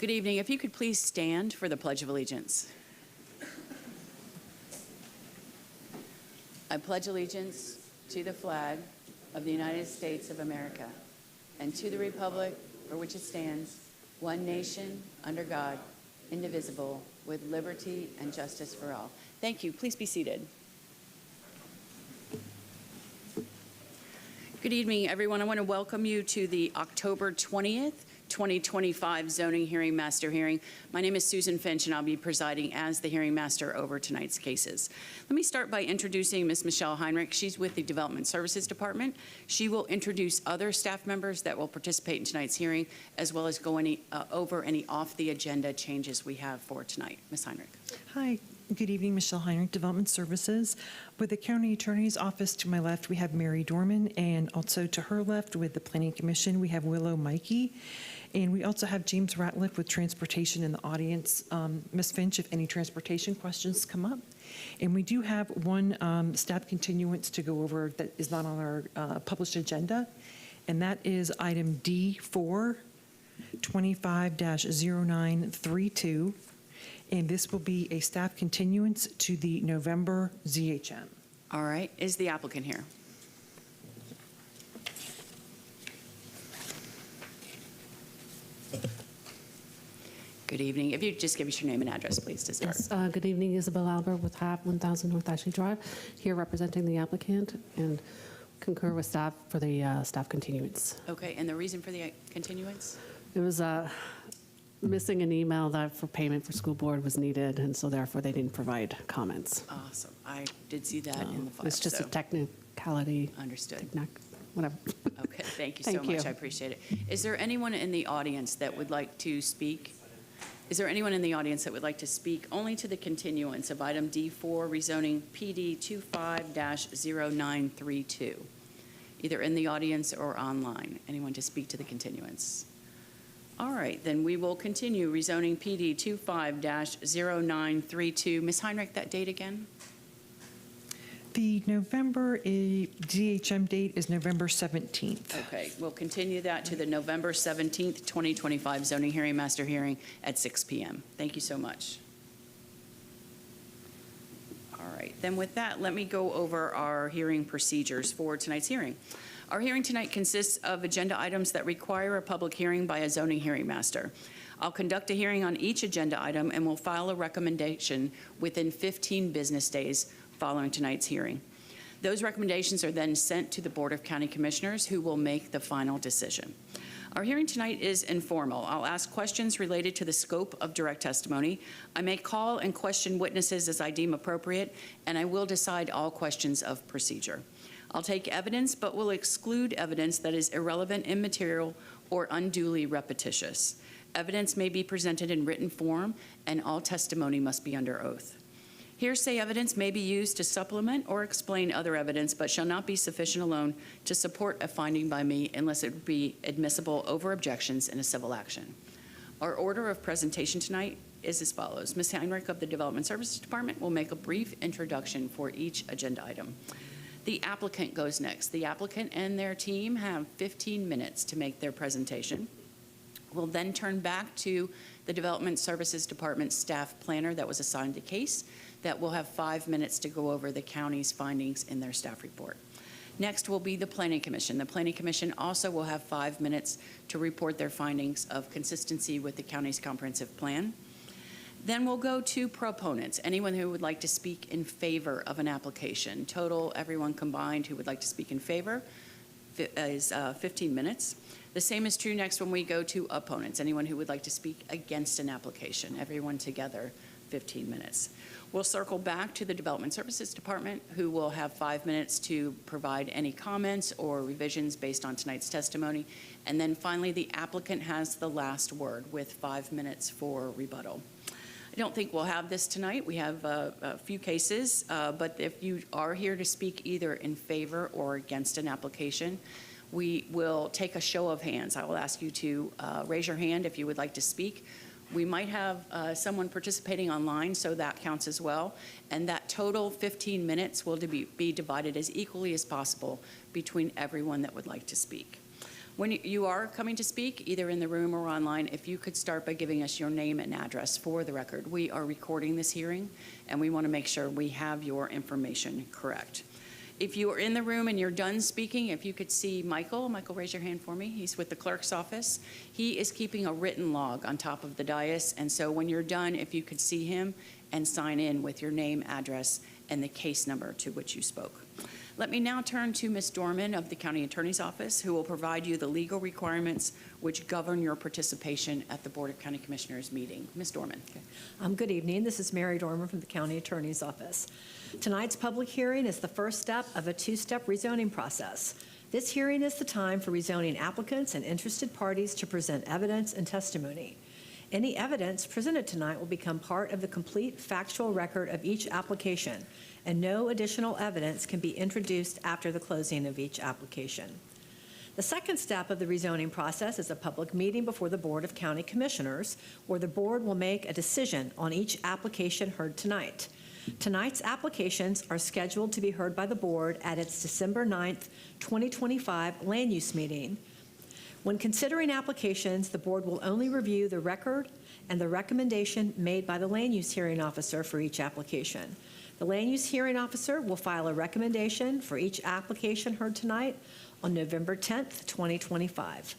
Good evening. If you could please stand for the Pledge of Allegiance. I pledge allegiance to the flag of the United States of America and to the republic for which it stands, one nation, under God, indivisible, with liberty and justice for all. Thank you. Please be seated. Good evening, everyone. I want to welcome you to the October 20th, 2025 Zoning Hearing Master Hearing. My name is Susan Finch, and I'll be presiding as the hearing master over tonight's cases. Let me start by introducing Ms. Michelle Heinrich. She's with the Development Services Department. She will introduce other staff members that will participate in tonight's hearing, as well as go over any off-the-agenda changes we have for tonight. Ms. Heinrich. Hi. Good evening, Michelle Heinrich, Development Services. With the County Attorney's Office to my left, we have Mary Dorman, and also to her left with the Planning Commission, we have Willow Mikey. And we also have James Ratliff with Transportation in the audience. Ms. Finch, if any transportation questions come up. And we do have one staff continuance to go over that is not on our published agenda, and that is item D4, 25-0932. And this will be a staff continuance to the November ZHM. All right. Is the applicant here? Good evening. If you just give us your name and address, please, to start. Yes, good evening. Isabel Albert with HAP 1000 North Ashley Drive, here representing the applicant, and concur with staff for the staff continuance. Okay. And the reason for the continuance? It was missing an email that for payment for school board was needed, and so therefore they didn't provide comments. Awesome. I did see that in the file. It's just a technicality. Understood. Whatever. Okay. Thank you so much. I appreciate it. Is there anyone in the audience that would like to speak? Is there anyone in the audience that would like to speak only to the continuance of item D4, rezoning PD 25-0932? Either in the audience or online. Anyone to speak to the continuance? All right, then we will continue rezoning PD 25-0932. Ms. Heinrich, that date again? The November ZHM date is November 17th. Okay, we'll continue that to the November 17th, 2025 Zoning Hearing Master Hearing at 6 p.m. Thank you so much. All right, then with that, let me go over our hearing procedures for tonight's hearing. Our hearing tonight consists of agenda items that require a public hearing by a zoning hearing master. I'll conduct a hearing on each agenda item and will file a recommendation within 15 business days following tonight's hearing. Those recommendations are then sent to the Board of County Commissioners, who will make the final decision. Our hearing tonight is informal. I'll ask questions related to the scope of direct testimony. I may call and question witnesses as I deem appropriate, and I will decide all questions of procedure. I'll take evidence, but will exclude evidence that is irrelevant, immaterial, or unduly repetitious. Evidence may be presented in written form, and all testimony must be under oath. Hearsay evidence may be used to supplement or explain other evidence, but shall not be sufficient alone to support a finding by me unless it be admissible over objections in a civil action. Our order of presentation tonight is as follows. Ms. Heinrich of the Development Services Department will make a brief introduction for each agenda item. The applicant goes next. The applicant and their team have 15 minutes to make their presentation. We'll then turn back to the Development Services Department staff planner that was assigned the case, that will have 5 minutes to go over the county's findings in their staff report. Next will be the Planning Commission. The Planning Commission also will have 5 minutes to report their findings of consistency with the county's comprehensive plan. Then we'll go to proponents, anyone who would like to speak in favor of an application. Total, everyone combined who would like to speak in favor is 15 minutes. The same is true next when we go to opponents, anyone who would like to speak against an application. Everyone together, 15 minutes. We'll circle back to the Development Services Department, who will have 5 minutes to provide any comments or revisions based on tonight's testimony. And then finally, the applicant has the last word with 5 minutes for rebuttal. I don't think we'll have this tonight. We have a few cases, but if you are here to speak either in favor or against an application, we will take a show of hands. I will ask you to raise your hand if you would like to speak. We might have someone participating online, so that counts as well. And that total 15 minutes will be divided as equally as possible between everyone that would like to speak. When you are coming to speak, either in the room or online, if you could start by giving us your name and address for the record. We are recording this hearing, and we want to make sure we have your information correct. If you are in the room and you're done speaking, if you could see Michael. Michael, raise your hand for me. He's with the clerk's office. He is keeping a written log on top of the dais, and so when you're done, if you could see him and sign in with your name, address, and the case number to which you spoke. Let me now turn to Ms. Dorman of the County Attorney's Office, who will provide you the legal requirements which govern your participation at the Board of County Commissioners meeting. Ms. Dorman. Good evening. This is Mary Dorman from the County Attorney's Office. Tonight's public hearing is the first step of a two-step rezoning process. This hearing is the time for rezoning applicants and interested parties to present evidence and testimony. Any evidence presented tonight will become part of the complete factual record of each application, and no additional evidence can be introduced after the closing of each application. The second step of the rezoning process is a public meeting before the Board of County Commissioners, where the board will make a decision on each application heard tonight. Tonight's applications are scheduled to be heard by the board at its December 9th, 2025 land use meeting. When considering applications, the board will only review the record and the recommendation made by the land use hearing officer for each application. The land use hearing officer will file a recommendation for each application heard tonight on November 10th, 2025.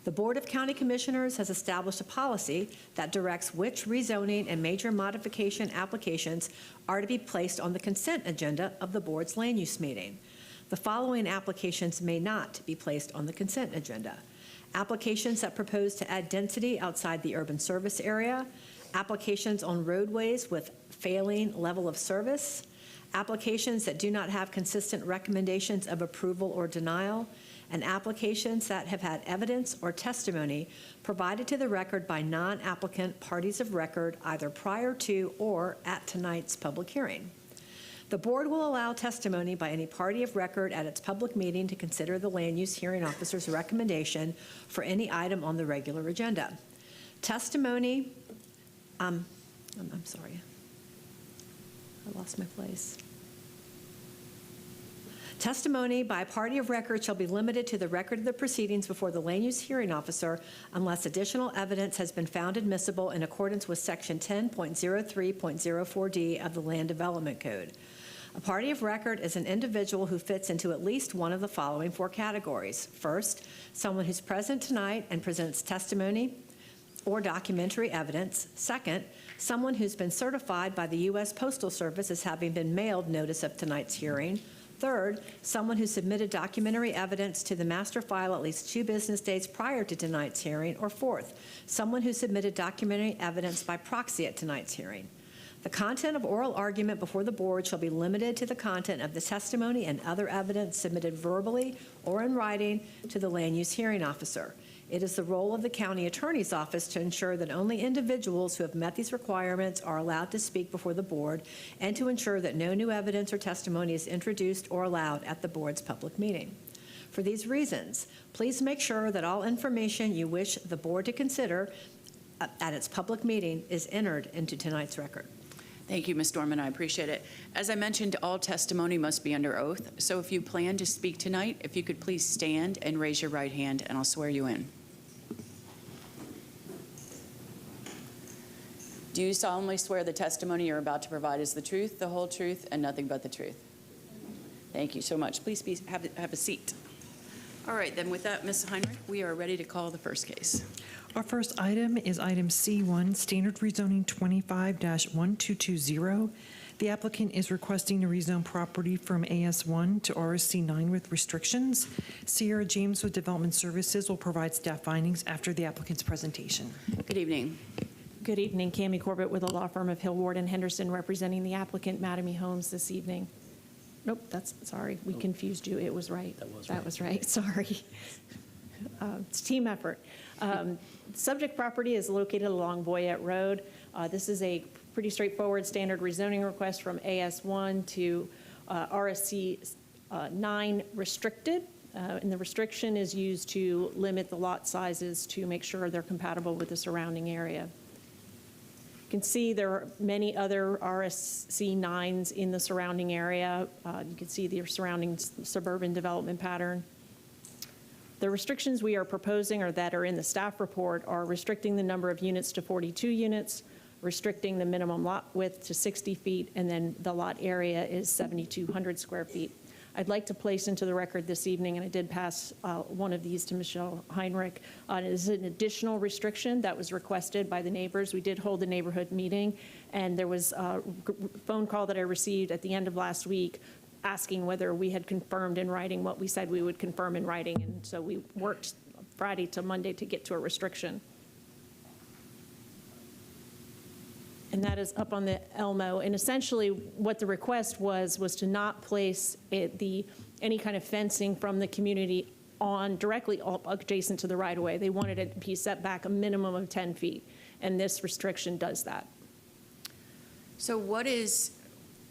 The Board of County Commissioners has established a policy that directs which rezoning and major modification applications are to be placed on the consent agenda of the board's land use meeting. The following applications may not be placed on the consent agenda: applications that propose to add density outside the urban service area, applications on roadways with failing level of service, applications that do not have consistent recommendations of approval or denial, and applications that have had evidence or testimony provided to the record by non-applicant parties of record either prior to or at tonight's public hearing. The board will allow testimony by any party of record at its public meeting to consider the land use hearing officer's recommendation for any item on the regular agenda. Testimony, I'm sorry, I lost my place. Testimony by a party of record shall be limited to the record of the proceedings before the land use hearing officer unless additional evidence has been found admissible in accordance with Section 10.03.04D of the Land Development Code. A party of record is an individual who fits into at least one of the following four categories. First, someone who's present tonight and presents testimony or documentary evidence. Second, someone who's been certified by the U.S. Postal Service as having been mailed notice of tonight's hearing. Third, someone who submitted documentary evidence to the master file at least 2 business days prior to tonight's hearing. Or fourth, someone who submitted documentary evidence by proxy at tonight's hearing. The content of oral argument before the board shall be limited to the content of the testimony and other evidence submitted verbally or in writing to the land use hearing officer. It is the role of the county attorney's office to ensure that only individuals who have met these requirements are allowed to speak before the board and to ensure that no new evidence or testimony is introduced or allowed at the board's public meeting. For these reasons, please make sure that all information you wish the board to consider at its public meeting is entered into tonight's record. Thank you, Ms. Dorman. I appreciate it. As I mentioned, all testimony must be under oath. So if you plan to speak tonight, if you could please stand and raise your right hand, and I'll swear you in. Do you solemnly swear the testimony you're about to provide is the truth, the whole truth, and nothing but the truth? Thank you so much. Please have a seat. All right, then with that, Ms. Heinrich, we are ready to call the first case. Our first item is item C1, Standard Rezoning 25-1220. The applicant is requesting to rezone property from AS1 to RSC9 with restrictions. Sierra James with Development Services will provide staff findings after the applicant's presentation. Good evening. Good evening, Cammie Corbett with the law firm of Hill, Ward, and Henderson, representing the applicant, Mattamy Homes, this evening. Nope, sorry, we confused you. It was right. That was right. Sorry. It's a team effort. Subject property is located along Boyette Road. This is a pretty straightforward standard rezoning request from AS1 to RSC 9 restricted. And the restriction is used to limit the lot sizes to make sure they're compatible with the surrounding area. You can see there are many other RSC 9s in the surrounding area. You can see the surrounding suburban development pattern. The restrictions we are proposing or that are in the staff report are restricting the number of units to 42 units, restricting the minimum lot width to 60 feet, and then the lot area is 7,200 square feet. I'd like to place into the record this evening, and I did pass one of these to Michelle Heinrich, it is an additional restriction that was requested by the neighbors. We did hold a neighborhood meeting, and there was a phone call that I received at the end of last week asking whether we had confirmed in writing what we said we would confirm in writing, and so we worked Friday to Monday to get to a restriction. And that is up on the Elmo. And essentially, what the request was to not place any kind of fencing from the community on directly adjacent to the right-of-way. They wanted it to be set back a minimum of 10 feet, and this restriction does that. So what is,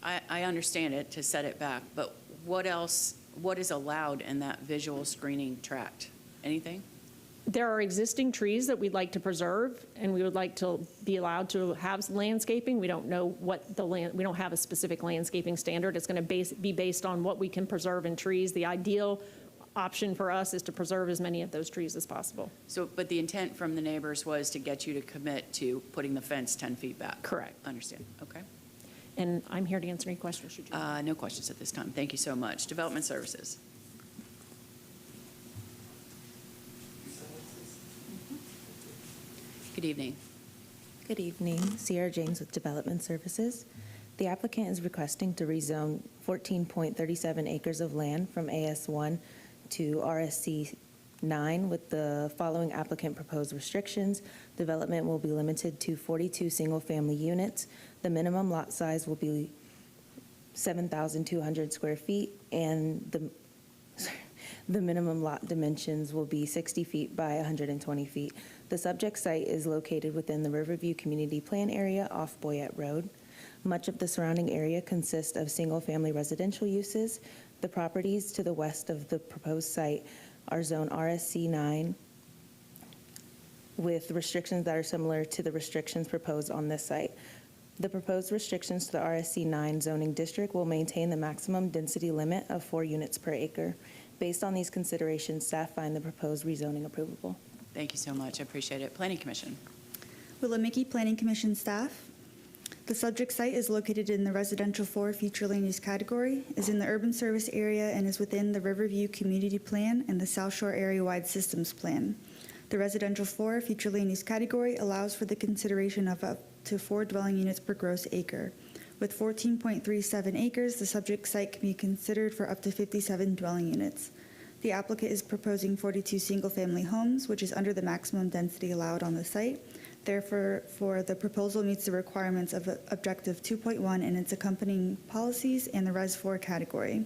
I understand it to set it back, but what else, what is allowed in that visual screening tract? Anything? There are existing trees that we'd like to preserve, and we would like to be allowed to have landscaping. We don't know what we don't have a specific landscaping standard. It's going to be based on what we can preserve in trees. The ideal option for us is to preserve as many of those trees as possible. So, but the intent from the neighbors was to get you to commit to putting the fence 10 feet back? Correct. Understand, okay. And I'm here to answer any questions, should you? No questions at this time. Thank you so much. Development Services. Good evening. Good evening, Sierra James with Development Services. The applicant is requesting to rezone 14.37 acres of land from AS1 to RSC 9 with the following applicant proposed restrictions. Development will be limited to 42 single-family units. The minimum lot size will be 7,200 square feet, and the minimum lot dimensions will be 60 feet by 120 feet. The subject site is located within the Riverview Community Plan area off Boyette Road. Much of the surrounding area consists of single-family residential uses. The properties to the west of the proposed site are zone RSC 9 with restrictions that are similar to the restrictions proposed on this site. The proposed restrictions to the RSC 9 zoning district will maintain the maximum density limit of 4 units per acre. Based on these considerations, staff find the proposed rezoning approvable. Thank you so much. I appreciate it. Planning Commission. Willamette Planning Commission staff. The subject site is located in the Residential 4 Future Land Use category, is in the urban service area, and is within the Riverview Community Plan and the South Shore Area-Wide Systems Plan. The Residential 4 Future Land Use category allows for the consideration of up to 4 dwelling units per gross acre. With 14.37 acres, the subject site can be considered for up to 57 dwelling units. The applicant is proposing 42 single-family homes, which is under the maximum density allowed on the site. Therefore, the proposal meets the requirements of Objective 2.1 and its accompanying policies and the Res 4 category.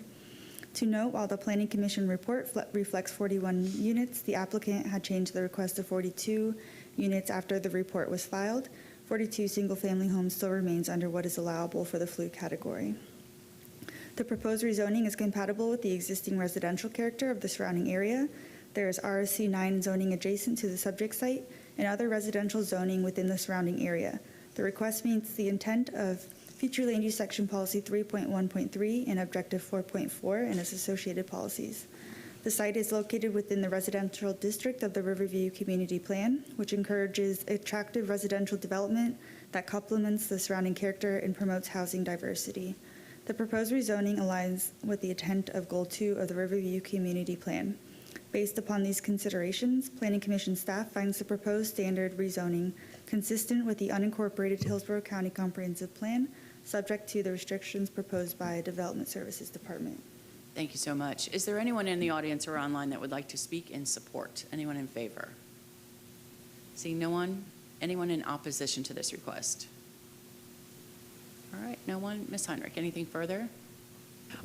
To note, while the Planning Commission report reflects 41 units, the applicant had changed the request to 42 units after the report was filed. 42 single-family homes still remains under what is allowable for the FLU category. The proposed rezoning is compatible with the existing residential character of the surrounding area. There is RSC 9 zoning adjacent to the subject site and other residential zoning within the surrounding area. The request meets the intent of Future Land Use Section Policy 3.1.3 and Objective 4.4 and its associated policies. The site is located within the residential district of the Riverview Community Plan, which encourages attractive residential development that complements the surrounding character and promotes housing diversity. The proposed rezoning aligns with the intent of Goal 2 of the Riverview Community Plan. Based upon these considerations, Planning Commission staff finds the proposed standard rezoning consistent with the unincorporated Hillsborough County Comprehensive Plan, subject to the restrictions proposed by Development Services Department. Thank you so much. Is there anyone in the audience or online that would like to speak in support? Anyone in favor? Seeing no one? Anyone in opposition to this request? All right, no one. Ms. Heinrich, anything further?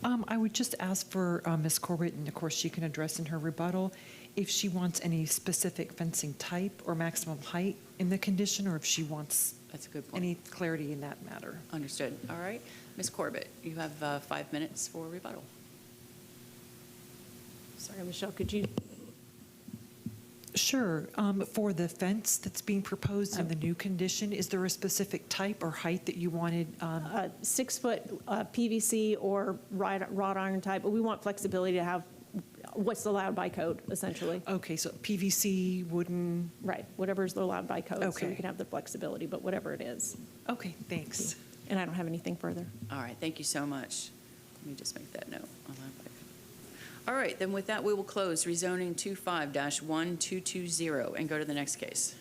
I would just ask for Ms. Corbett, and of course she can address in her rebuttal, if she wants any specific fencing type or maximum height in the condition, or if she wants That's a good point. any clarity in that matter. Understood. All right. Ms. Corbett, you have 5 minutes for rebuttal. Sorry, Michelle, could you? Sure. For the fence that's being proposed in the new condition, is there a specific type or height that you wanted? 6-foot PVC or wrought iron type, but we want flexibility to have what's allowed by code, essentially. Okay, so PVC, wooden, Right, whatever's allowed by code, so we Okay. can have the flexibility, but whatever it is. okay, thanks. And I don't have anything further. All right, thank you so much. Let me just make that note. All right, then with that, we will close rezoning 25-1220 and go to the next case.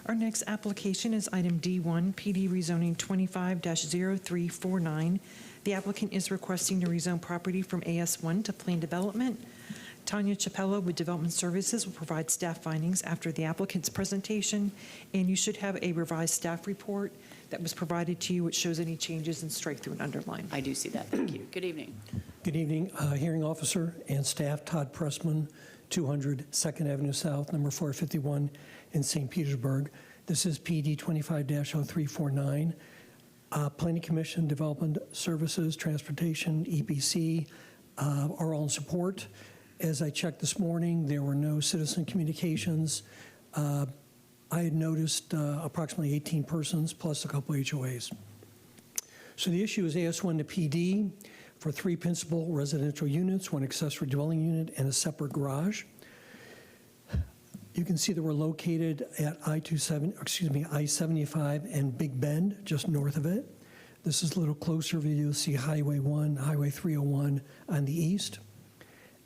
Our next application is item D1, PD rezoning 25-0349. The applicant is requesting to rezone property from AS1 to planned development. Tanya Chappella with Development Services will provide staff findings after the applicant's presentation, and you should have a revised staff report that was provided to you, which shows any changes and strike through and underline. I do see that, thank you. Good evening. Good evening, hearing officer and staff, Todd Pressman, 200 2nd Avenue South, number 451 in St. Petersburg. This is PD 25-0349. Planning Commission, Development Services, Transportation, EPC are all in support. As I checked this morning, there were no citizen communications. I had noticed approximately 18 persons plus a couple HOAs. So the issue is AS1 to PD for 3 principal residential units, 1 accessory dwelling unit, and a separate garage. You can see that we're located at I-75 and Big Bend, just north of it. This is a little closer view. You'll see Highway 1, Highway 301 on the east.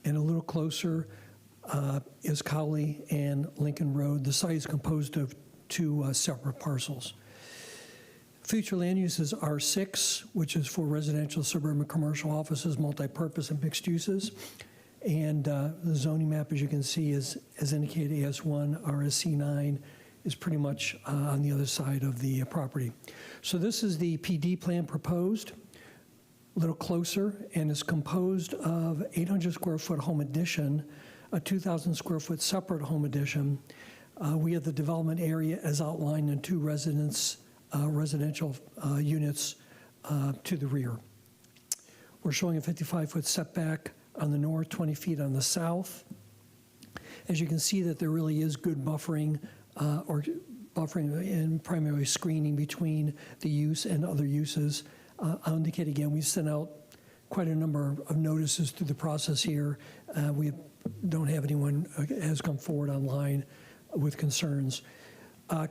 And a little closer is Cowley and Lincoln Road. The site is composed of 2 separate parcels. Future land use is R6, which is for residential, suburban, commercial offices, multi-purpose, and mixed uses. And the zoning map, as you can see, is as indicated, AS1, RSC9 is pretty much on the other side of the property. So this is the PD plan proposed, a little closer, and is composed of 800 square foot home addition, a 2,000 square foot separate home addition. We have the development area as outlined in 2 residential units to the rear. We're showing a 55-foot setback on the north, 20 feet on the south. As you can see that there really is good buffering and primarily screening between the use and other uses. I'll indicate again, we sent out quite a number of notices through the process here. We don't have anyone has come forward online with concerns.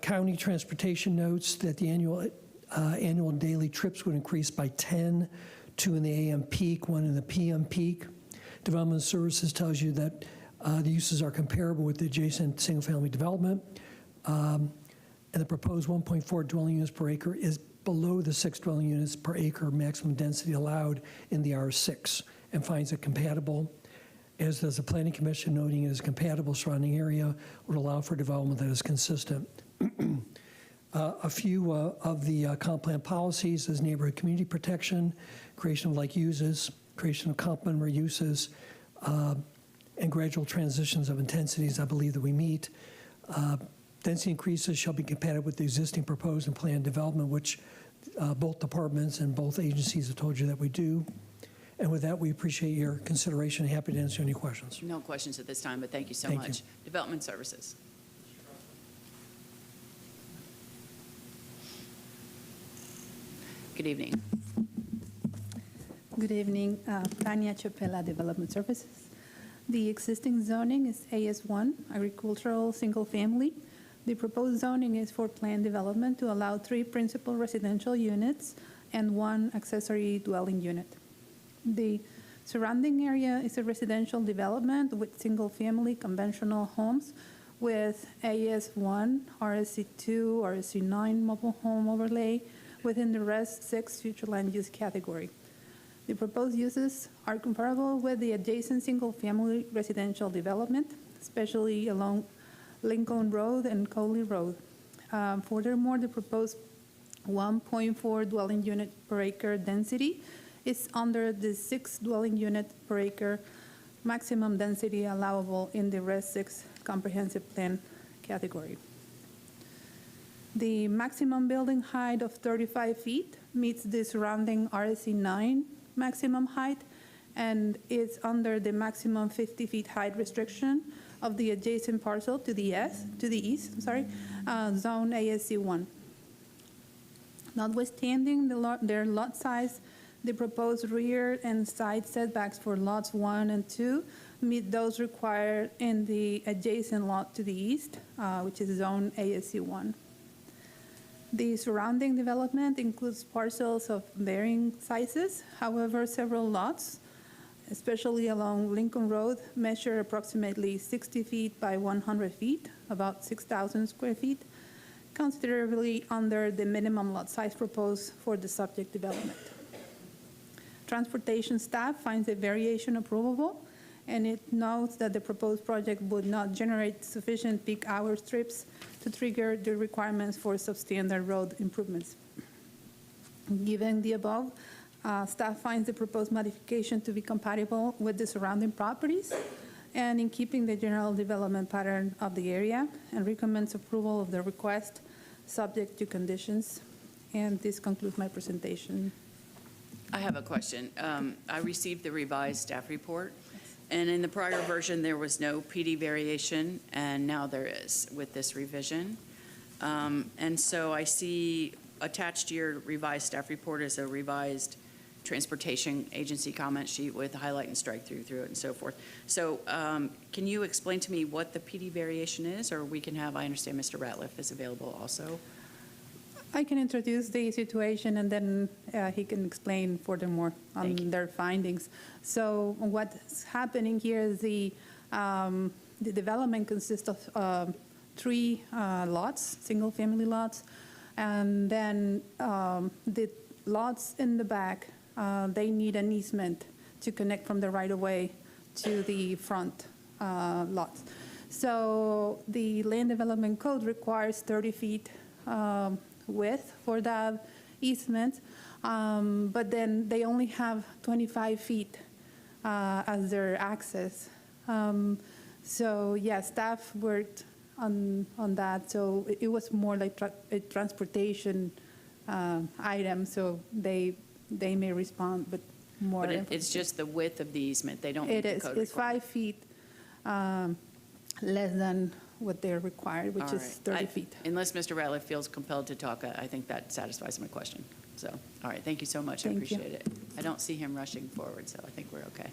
County transportation notes that the annual daily trips would increase by 10, 2 in the AM peak, 1 in the PM peak. Development Services tells you that the uses are comparable with the adjacent single-family development, and the proposed 1.4 dwelling units per acre is below the 6 dwelling units per acre maximum density allowed in the R6, and finds it compatible, as does the Planning Commission, noting it is compatible surrounding area, would allow for development that is consistent. A few of the comp plan policies is neighborhood community protection, creation of like uses, creation of complementary uses, and gradual transitions of intensities I believe that we meet. Density increases shall be compatible with the existing proposed and planned development, which both departments and both agencies have told you that we do. And with that, we appreciate your consideration. Happy to answer any questions. No questions at this time, but thank you so Thank you. much. Development Services. Good evening. Good evening, Tanya Chappella, Development Services. The existing zoning is AS1, agricultural single family. The proposed zoning is for planned development to allow 3 principal residential units and 1 accessory dwelling unit. The surrounding area is a residential development with single family conventional homes with AS1, RSC2, RSC9 mobile home overlay within the Res 6 future land use category. The proposed uses are comparable with the adjacent single-family residential development, especially along Lincoln Road and Coley Road. Furthermore, the proposed 1.4 dwelling unit per acre density is under the 6 dwelling unit per acre maximum density allowable in the Res 6 comprehensive plan category. The maximum building height of 35 feet meets the surrounding RSC 9 maximum height and is under the maximum 50 feet height restriction of the adjacent parcel to the east, zone ASC 1. Notwithstanding their lot size, the proposed rear and side setbacks for lots 1 and 2 meet those required in the adjacent lot to the east, which is zone ASC1. The surrounding development includes parcels of varying sizes. However, several lots, especially along Lincoln Road, measure approximately 60 feet by 100 feet, about 6,000 square feet, considerably under the minimum lot size proposed for the subject development. Transportation staff finds the variation approvable, and it notes that the proposed project would not generate sufficient peak hour trips to trigger the requirements for substandard road improvements. Given the above, staff finds the proposed modification to be compatible with the surrounding properties and in keeping the general development pattern of the area, and recommends approval of the request subject to conditions. And this concludes my presentation. I have a question. I received the revised staff report, and in the prior version, there was no PD variation, and now there is with this revision. And so I see attached to your revised staff report is a revised transportation agency comment sheet with highlight and strike through it and so forth. So can you explain to me what the PD variation is, or we can have, I understand Mr. Ratliff is available also. I can introduce the situation, and then he can explain furthermore on their findings. So what's happening here is the development consists of 3 lots, single-family lots, and then the lots in the back, they need an easement to connect from the right-of-way to the front lots. So the land development code requires 30 feet width for that easement, but then they only have 25 feet as their access. So yeah, staff worked on that. So it was more like a transportation item. So they may respond, but more. But it's just the width of the easement. They don't meet the code It's 5 feet less than what they're required, which All is right. 30 feet. Unless Mr. Ratliff feels compelled to talk, I think that satisfies my question. So, all right, thank you so much. I Thank you. appreciate it. I don't see him rushing forward, so I think we're okay.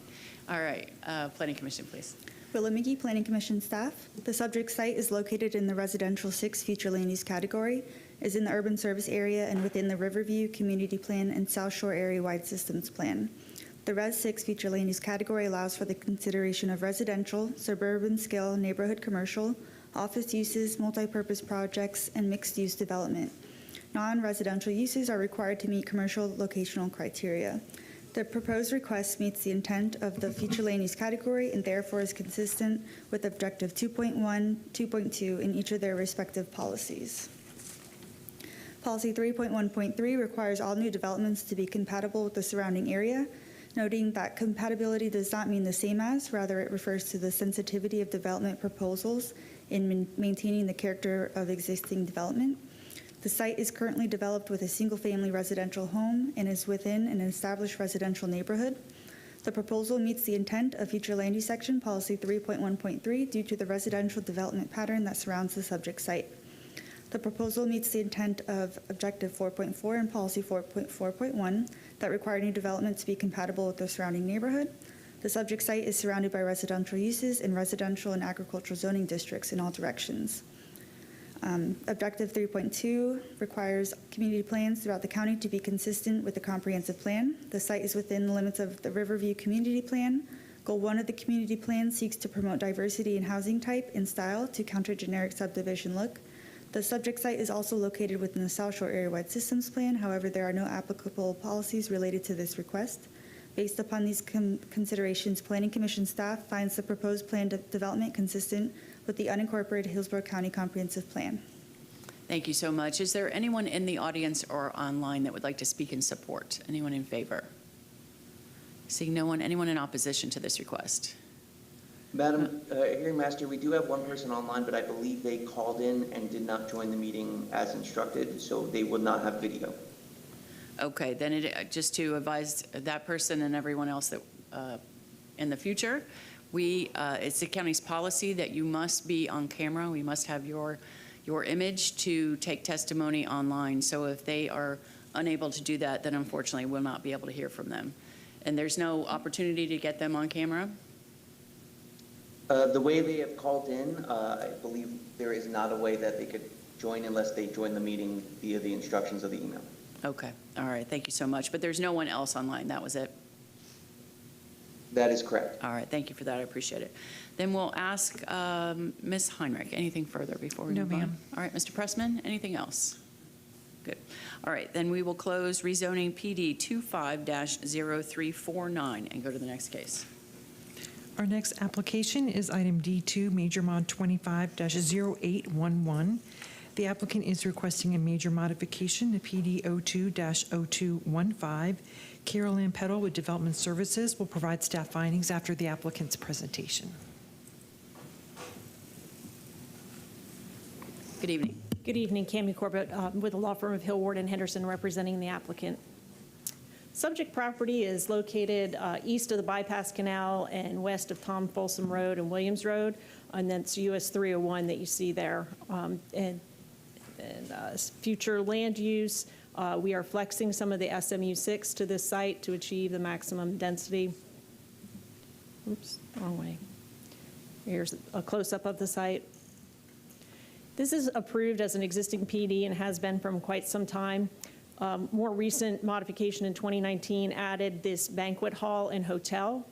All right, Planning Commission, please. Willamette Planning Commission staff. The subject site is located in the residential 6 future land use category, is in the urban service area and within the Riverview Community Plan and South Shore Area Wide Systems Plan. The Res 6 future land use category allows for the consideration of residential, suburban scale, neighborhood commercial, office uses, multi-purpose projects, and mixed-use development. Non-residential uses are required to meet commercial locational criteria. The proposed request meets the intent of the future land use category and therefore is consistent with Objective 2.1, 2.2 in each of their respective policies. Policy 3.1.3 requires all new developments to be compatible with the surrounding area, noting that compatibility does not mean the same as, rather it refers to the sensitivity of development proposals in maintaining the character of existing development. The site is currently developed with a single-family residential home and is within an established residential neighborhood. The proposal meets the intent of future land use section policy 3.1.3 due to the residential development pattern that surrounds the subject site. The proposal meets the intent of Objective 4.4 and Policy 4.4.1 that require new development to be compatible with the surrounding neighborhood. The subject site is surrounded by residential uses in residential and agricultural zoning districts in all directions. Objective 3.2 requires community plans throughout the county to be consistent with the comprehensive plan. The site is within the limits of the Riverview Community Plan. Goal 1 of the community plan seeks to promote diversity in housing type and style to counter generic subdivision look. The subject site is also located within the South Shore Area Wide Systems Plan. However, there are no applicable policies related to this request. Based upon these considerations, Planning Commission staff finds the proposed plan development consistent with the unincorporated Hillsborough County Comprehensive Plan. Thank you so much. Is there anyone in the audience or online that would like to speak in support? Anyone in favor? Seeing no one, anyone in opposition to this request? Madam Hearing Master, we do have one person online, but I believe they called in and did not join the meeting as instructed, so they will not have video. Okay, then just to advise that person and everyone else that in the future, it's the county's policy that you must be on camera. We must have your image to take testimony online. So if they are unable to do that, then unfortunately we'll not be able to hear from them. And there's no opportunity to get them on camera? The way they have called in, I believe there is not a way that they could join unless they join the meeting via the instructions of the email. Okay, all right, thank you so much. But there's no one else online, that was it? That is correct. All right, thank you for that, I appreciate it. Then we'll ask Ms. Heinrich, anything further before we No, move on? ma'am. All right, Mr. Pressman, anything else? Good. All right, then we will close rezoning PD 25-0349 and go to the next case. Our next application is item D2, Major Mod 25-0811. The applicant is requesting a major modification to PD 02-0215. Carol Ann Peddle with Development Services will provide staff findings after the applicant's presentation. Good evening. Good evening, Cami Corbett with the law firm of Hill, Ward, and Henderson representing the applicant. Subject property is located east of the Bypass Canal and west of Tom Folsom Road and Williams Road, and that's US 301 that you see there. Future land use, we are flexing some of the SMU 6 to this site to achieve the maximum density. Oops, wrong way. Here's a close-up of the site. This is approved as an existing PD and has been from quite some time. More recent modification in 2019 added this banquet hall and hotel.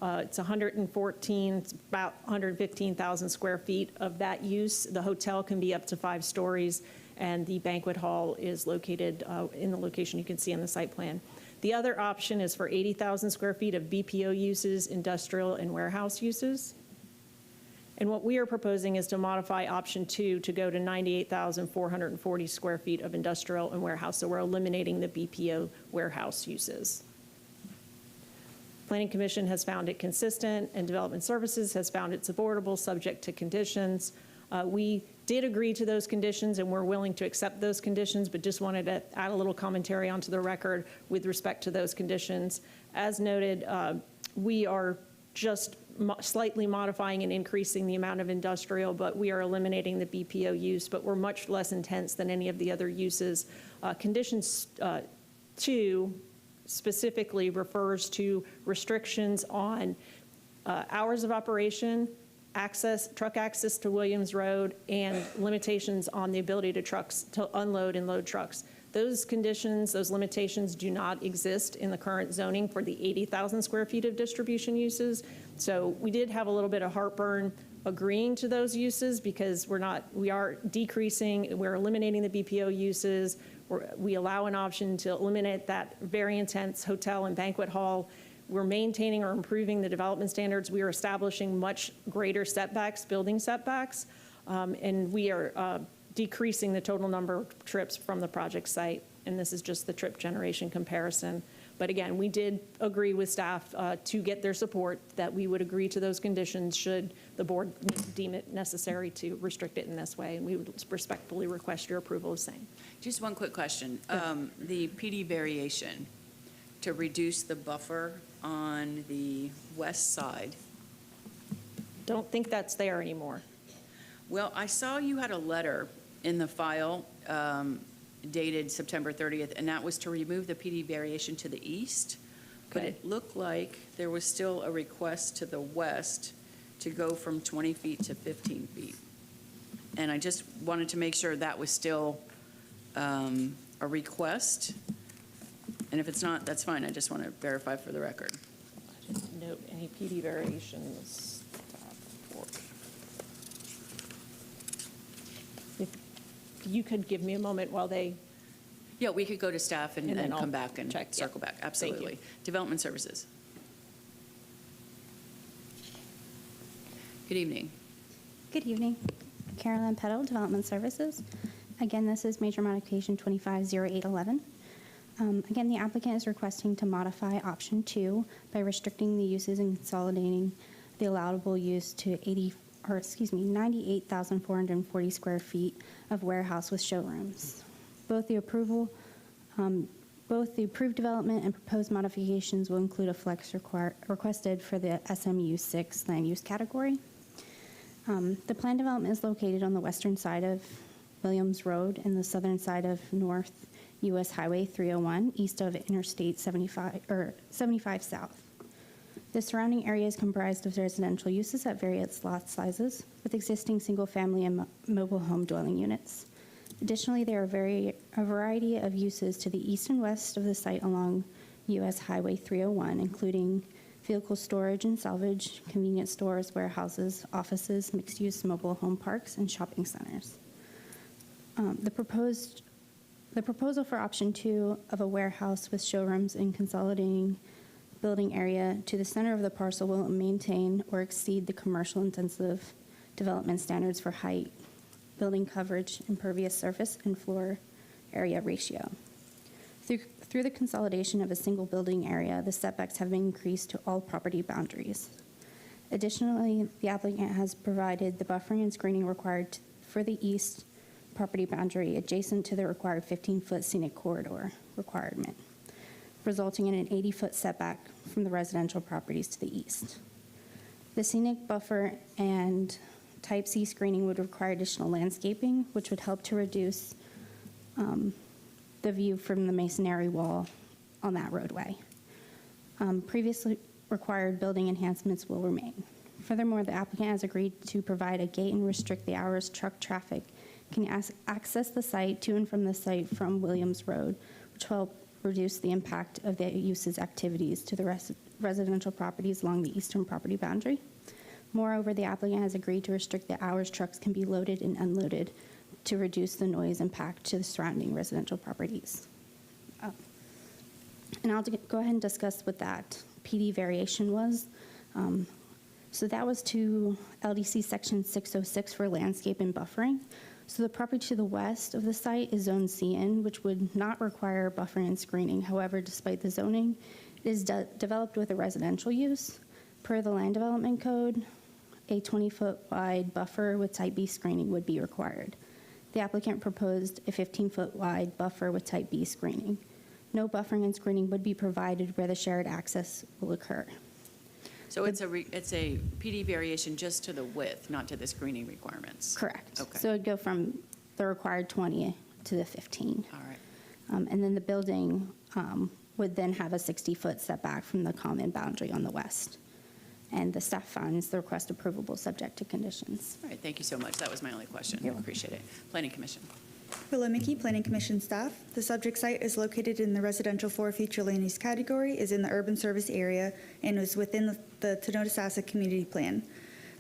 It's about 115,000 square feet of that use. The hotel can be up to 5 stories, and the banquet hall is located in the location you can see on the site plan. The other option is for 80,000 square feet of BPO uses, industrial and warehouse uses. And what we are proposing is to modify option 2 to go to 98,440 square feet of industrial and warehouse. So we're eliminating the BPO warehouse uses. Planning Commission has found it consistent, and Development Services has found it supportable, subject to conditions. We did agree to those conditions, and we're willing to accept those conditions, but just wanted to add a little commentary onto the record with respect to those conditions. As noted, we are just slightly modifying and increasing the amount of industrial, but we are eliminating the BPO use, but we're much less intense than any of the other uses. Conditions 2 specifically refers to restrictions on hours of operation, truck access to Williams Road, and limitations on the ability to unload and load trucks. Those conditions, those limitations do not exist in the current zoning for the 80,000 square feet of distribution uses. So we did have a little bit of heartburn agreeing to those uses because we are decreasing, we're eliminating the BPO uses. We allow an option to eliminate that very intense hotel and banquet hall. We're maintaining or improving the development standards. We are establishing much greater setbacks, building setbacks, and we are decreasing the total number of trips from the project site, and this is just the trip generation comparison. But again, we did agree with staff to get their support that we would agree to those conditions should the board deem it necessary to restrict it in this way, and we would respectfully request your approval of same. Just one quick question. The PD variation to reduce the buffer on the west side. Don't think that's there anymore. Well, I saw you had a letter in the file dated September 30th, and that was to remove the PD variation to the east. But Okay. it looked like there was still a request to the west to go from 20 feet to 15 feet. And I just wanted to make sure that was still a request. And if it's not, that's fine. I just want to verify for the record. I didn't note any PD variations. If you could give me a moment while they. Yeah, we could go to staff and then I'll come back and check. circle Yeah. back. Absolutely. Development Services. Good evening. Good evening. Carolyn Peddle, Development Services. Again, this is major modification 25-0811. Again, the applicant is requesting to modify option 2 by restricting the uses and consolidating the allowable use to 98,440 square feet of warehouse with showrooms. Both the approved development and proposed modifications will include a flex requested for the SMU 6 land use category. The planned development is located on the western side of Williams Road and the southern side of North US Highway 301, east of Interstate 75 South. The surrounding area is comprised of residential uses at various lot sizes, with existing single-family and mobile home dwelling units. Additionally, there are a variety of uses to the east and west of the site along U.S. Highway 301, including vehicle storage and salvage, convenience stores, warehouses, offices, mixed-use mobile home parks, and shopping centers. The proposal for option 2 of a warehouse with showrooms and consolidating building area to the center of the parcel will maintain or exceed the commercial intensive development standards for height, building coverage, impervious surface, and floor area ratio. Through the consolidation of a single building area, the setbacks have been increased to all property boundaries. Additionally, the applicant has provided the buffering and screening required for the east property boundary adjacent to the required 15-foot scenic corridor requirement, resulting in an 80-foot setback from the residential properties to the east. The scenic buffer and type C screening would require additional landscaping, which would help to reduce the view from the masonry wall on that roadway. Previously required building enhancements will remain. Furthermore, the applicant has agreed to provide a gate and restrict the hours truck traffic can access the site to and from the site from Williams Road, which will help reduce the impact of the use's activities to the residential properties along the eastern property boundary. Moreover, the applicant has agreed to restrict the hours trucks can be loaded and unloaded to reduce the noise impact to the surrounding residential properties. And I'll go ahead and discuss what that PD variation was. So that was to LDC Section 606 for landscape and buffering. So the property to the west of the site is Zone CN, which would not require buffering and screening. However, despite the zoning, it is developed with a residential use. Per the Land Development Code, a 20-foot wide buffer with Type B screening would be required. The applicant proposed a 15-foot wide buffer with Type B screening. No buffering and screening would be provided where the shared access will occur. So it's a PD variation just to the width, not to the screening requirements? Correct. Okay. So it'd go from the required 20 to the 15. All right. And then the building would then have a 60-foot setback from the common boundary on the west. And the staff finds the request approvable subject to conditions. All right, thank you so much. That was my only question. You're I welcome. appreciate it. Planning Commission. Willow Mickey, Planning Commission staff. The subject site is located in the residential 4 future land use category, is in the urban service area, and is within the Tonotosassa Community Plan.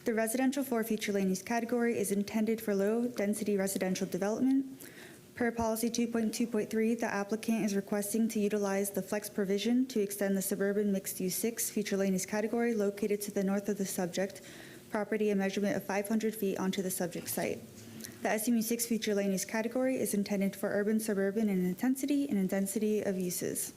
The residential 4 future land use category is intended for low-density residential development. Per policy 2.2.3, the applicant is requesting to utilize the flex provision to extend the suburban mixed-use 6 future land use category located to the north of the subject property a measurement of 500 feet onto the subject site. The SMU 6 future land use category is intended for urban, suburban in intensity and intensity of uses.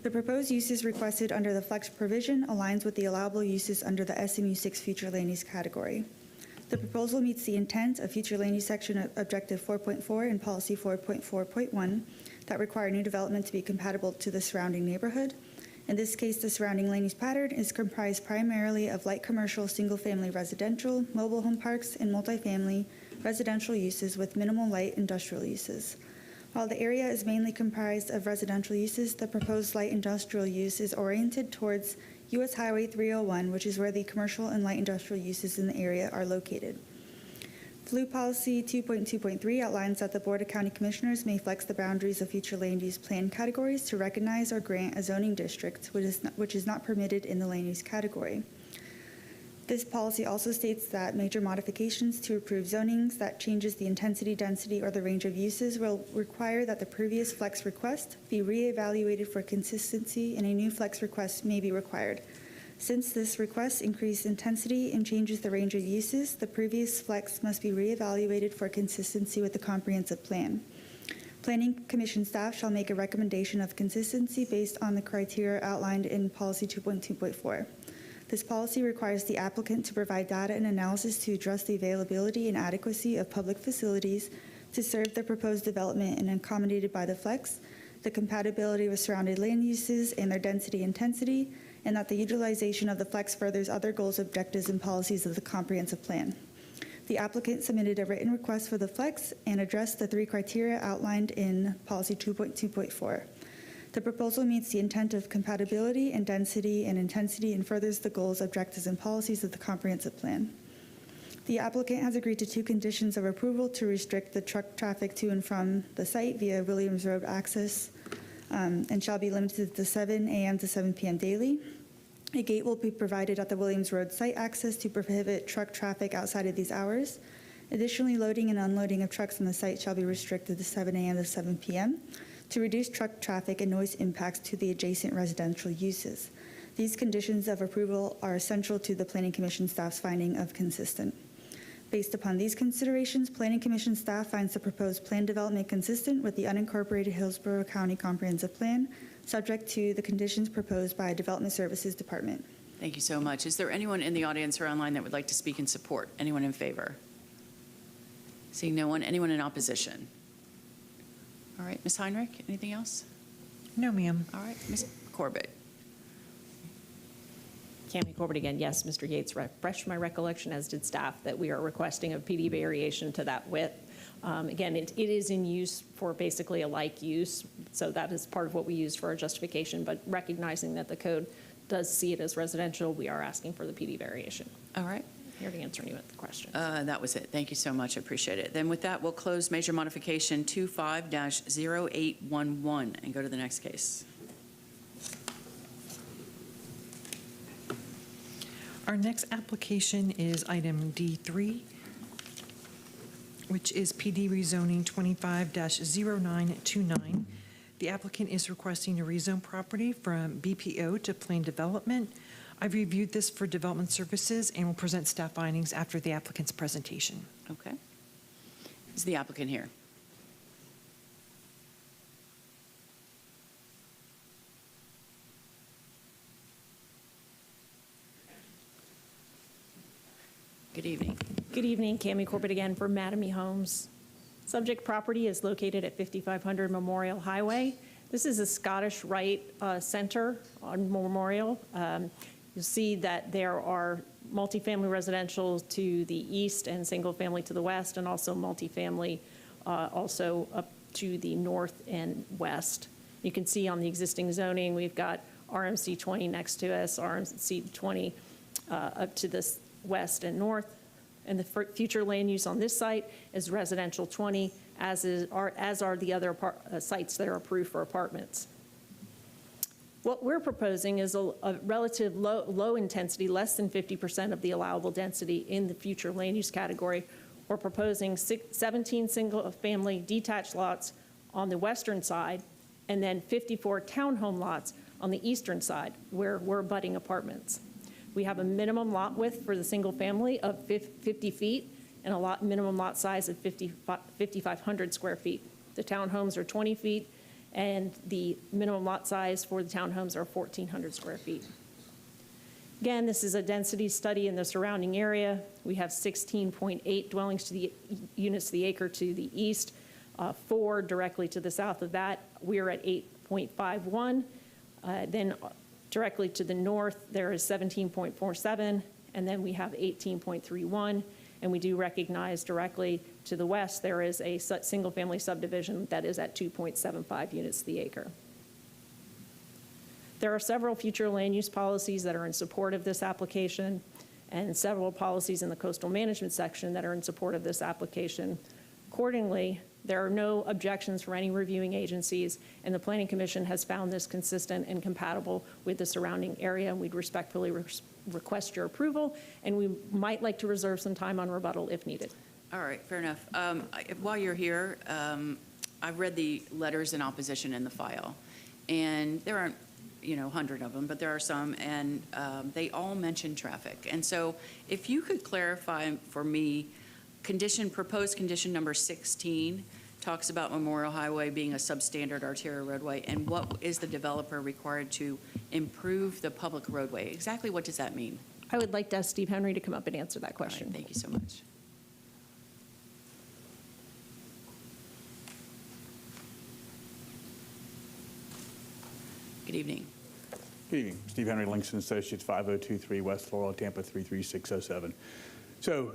The proposed uses requested under the flex provision aligns with the allowable uses under the SMU 6 future land use category. The proposal meets the intent of future land use section objective 4.4 and policy 4.4.1 that require new development to be compatible to the surrounding neighborhood. In this case, the surrounding land use pattern is comprised primarily of light commercial, single-family residential, mobile home parks, and multifamily residential uses with minimal light industrial uses. While the area is mainly comprised of residential uses, the proposed light industrial use is oriented towards U.S. Highway 301, which is where the commercial and light industrial uses in the area are located. Flu Policy 2.2.3 outlines that the Board of County Commissioners may flex the boundaries of future land use plan categories to recognize or grant a zoning district, which is not permitted in the land use category. This policy also states that major modifications to approved zonings that changes the intensity, density, or the range of uses will require that the previous flex request be reevaluated for consistency, and a new flex request may be required. Since this request increases intensity and changes the range of uses, the previous flex must be reevaluated for consistency with the comprehensive plan. Planning Commission staff shall make a recommendation of consistency based on the criteria outlined in Policy 2.2.4. This policy requires the applicant to provide data and analysis to address the availability and adequacy of public facilities to serve the proposed development and accommodated by the flex, the compatibility with surrounding land uses and their density intensity, and that the utilization of the flex furthers other goals, objectives, and policies of the comprehensive plan. The applicant submitted a written request for the flex and addressed the 3 criteria outlined in Policy 2.2.4. The proposal meets the intent of compatibility and density and intensity and furthers the goals, objectives, and policies of the comprehensive plan. The applicant has agreed to 2 conditions of approval to restrict the truck traffic to and from the site via Williams Road access and shall be limited to 7 a.m. to 7 p.m. daily. A gate will be provided at the Williams Road site access to prohibit truck traffic outside of these hours. Additionally, loading and unloading of trucks on the site shall be restricted to 7 a.m. to 7 p.m. to reduce truck traffic and noise impacts to the adjacent residential uses. These conditions of approval are essential to the Planning Commission staff's finding of consistent. Based upon these considerations, Planning Commission staff finds the proposed plan development consistent with the unincorporated Hillsborough County Comprehensive Plan, subject to the conditions proposed by Development Services Department. Thank you so much. Is there anyone in the audience or online that would like to speak in support? Anyone in favor? Seeing no one. Anyone in opposition? All right, Ms. Heinrich, anything else? No, ma'am. All right, Ms. Corbett. Cami Corbett again, yes, Mr. Yates refreshed my recollection, as did staff, that we are requesting a PD variation to that width. Again, it is in use for basically a like use, so that is part of what we use for our justification, but recognizing that the code does see it as residential, we are asking for the PD variation. All right. Here to answer any of the questions. That was it. Thank you so much. I appreciate it. Then with that, we'll close Major Modification 25-0811 and go to the next case. Our next application is item D3, which is PD rezoning 25-0929. The applicant is requesting to rezone property from BPO to planned development. I've reviewed this for Development Services and will present staff findings after the applicant's presentation. Okay. Is the applicant here? Good evening. Good evening, Cami Corbett again for Mattamy Homes. Subject property is located at 5500 Memorial Highway. This is a Scottish Rite Center on Memorial. You'll see that there are multifamily residential to the east and single family to the west, and also multifamily also up to the north and west. You can see on the existing zoning, we've got RMC 20 next to us, RMC 20 up to this west and north, and the future land use on this site is residential 20, as are the other sites that are approved for apartments. What we're proposing is a relative low intensity, less than 50% of the allowable density in the future land use category. We're proposing 17 single-family detached lots on the western side, and then 54 townhome lots on the eastern side, where we're abutting apartments. We have a minimum lot width for the single family of 50 feet and a minimum lot size of 5,500 square feet. The townhomes are 20 feet, and the minimum lot size for the townhomes are 1,400 square feet. Again, this is a density study in the surrounding area. We have 16.8 dwellings to the units to the acre to the east, 4 directly to the south of that. We're at 8.51. Then directly to the north, there is 17.47, and then we have 18.31. And we do recognize directly to the west, there is a single-family subdivision that is at 2.75 units to the acre. There are several future land use policies that are in support of this application, and several policies in the coastal management section that are in support of this application. Accordingly, there are no objections from any reviewing agencies, and the Planning Commission has found this consistent and compatible with the surrounding area, and we'd respectfully request your approval, and we might like to reserve some time on rebuttal if needed. All right, fair enough. While you're here, I've read the letters in opposition in the file, and there aren't 100 of them, but there are some, and they all mention traffic. And so if you could clarify for me, proposed condition number 16 talks about Memorial Highway being a substandard arterial roadway, and what is the developer required to improve the public roadway? Exactly what does that mean? I would like to ask Steve Henry to come up and answer that question. All right, thank you so much. Good evening. Good evening. Steve Henry, Langston Associates, 5023 West Laurel, Tampa 33607. So,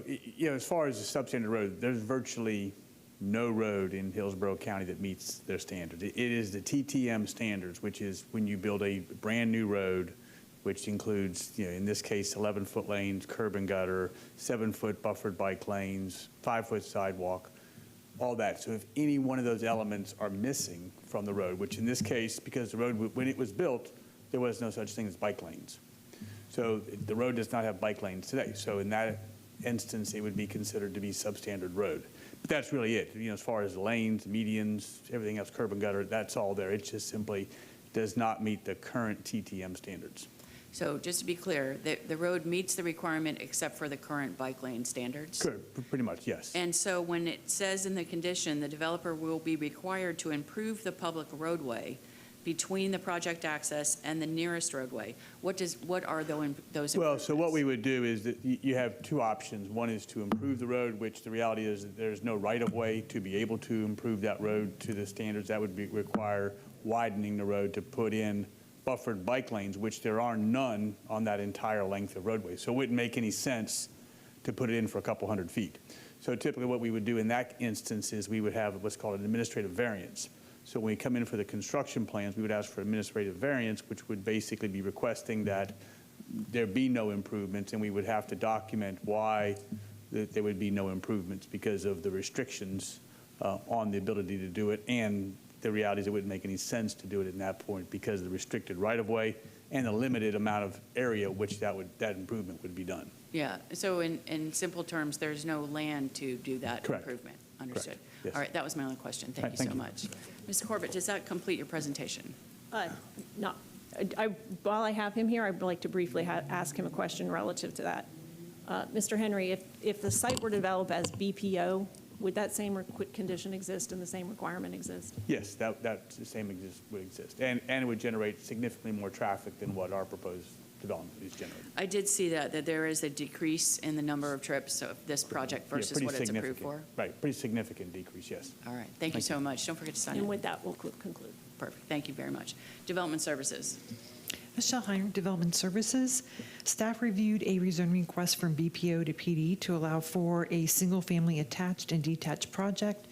as far as the substandard road, there's virtually no road in Hillsborough County that meets their standards. It is the TTM standards, which is when you build a brand-new road, which includes, in this case, 11-foot lanes, curb and gutter, 7-foot buffered bike lanes, 5-foot sidewalk, all that. So if any one of those elements are missing from the road, which in this case, because the road, when it was built, there was no such thing as bike lanes. So the road does not have bike lanes today. So in that instance, it would be considered to be substandard road. But that's really it. As far as lanes, medians, everything else, curb and gutter, that's all there. It just simply does not meet the current TTM standards. So just to be clear, the road meets the requirement except for the current bike lane standards? Good, pretty much, yes. And so when it says in the condition, the developer will be required to improve the public roadway between the project access and the nearest roadway, what are those improvements? Well, so what we would do is that you have two options. One is to improve the road, which the reality is that there's no right-of-way to be able to improve that road to the standards. That would require widening the road to put in buffered bike lanes, which there are none on that entire length of roadway. So it wouldn't make any sense to put it in for a couple hundred feet. So typically what we would do in that instance is we would have what's called an administrative variance. So when we come in for the construction plans, we would ask for administrative variance, which would basically be requesting that there be no improvements, and we would have to document why there would be no improvements because of the restrictions on the ability to do it, and the reality is it wouldn't make any sense to do it at that point because of the restricted right-of-way and the limited amount of area which that improvement would be done. Yeah, so in simple terms, there's no land to do that Correct. improvement. Understood. Correct. Yes. All right, that was my only question. Thank All you right, so thank you. much. Mr. Corbett, does that complete your presentation? No. While I have him here, I'd like to briefly ask him a question relative to that. Mr. Henry, if the site were developed as BPO, would that same condition exist and the same requirement exist? Yes, that the same would exist, and it would generate significantly more traffic than what our proposed development is generating. I did see that there is a decrease in the number of trips of this project versus pretty what it's approved significant. for. Right, pretty significant decrease, yes. All right, thank you so much. Don't forget to sign And in. with that, we'll conclude. Perfect, thank you very much. Development Services. Michelle Heinrich, Development Services. Staff reviewed a rezoning request from BPO to PD to allow for a single-family attached and detached project,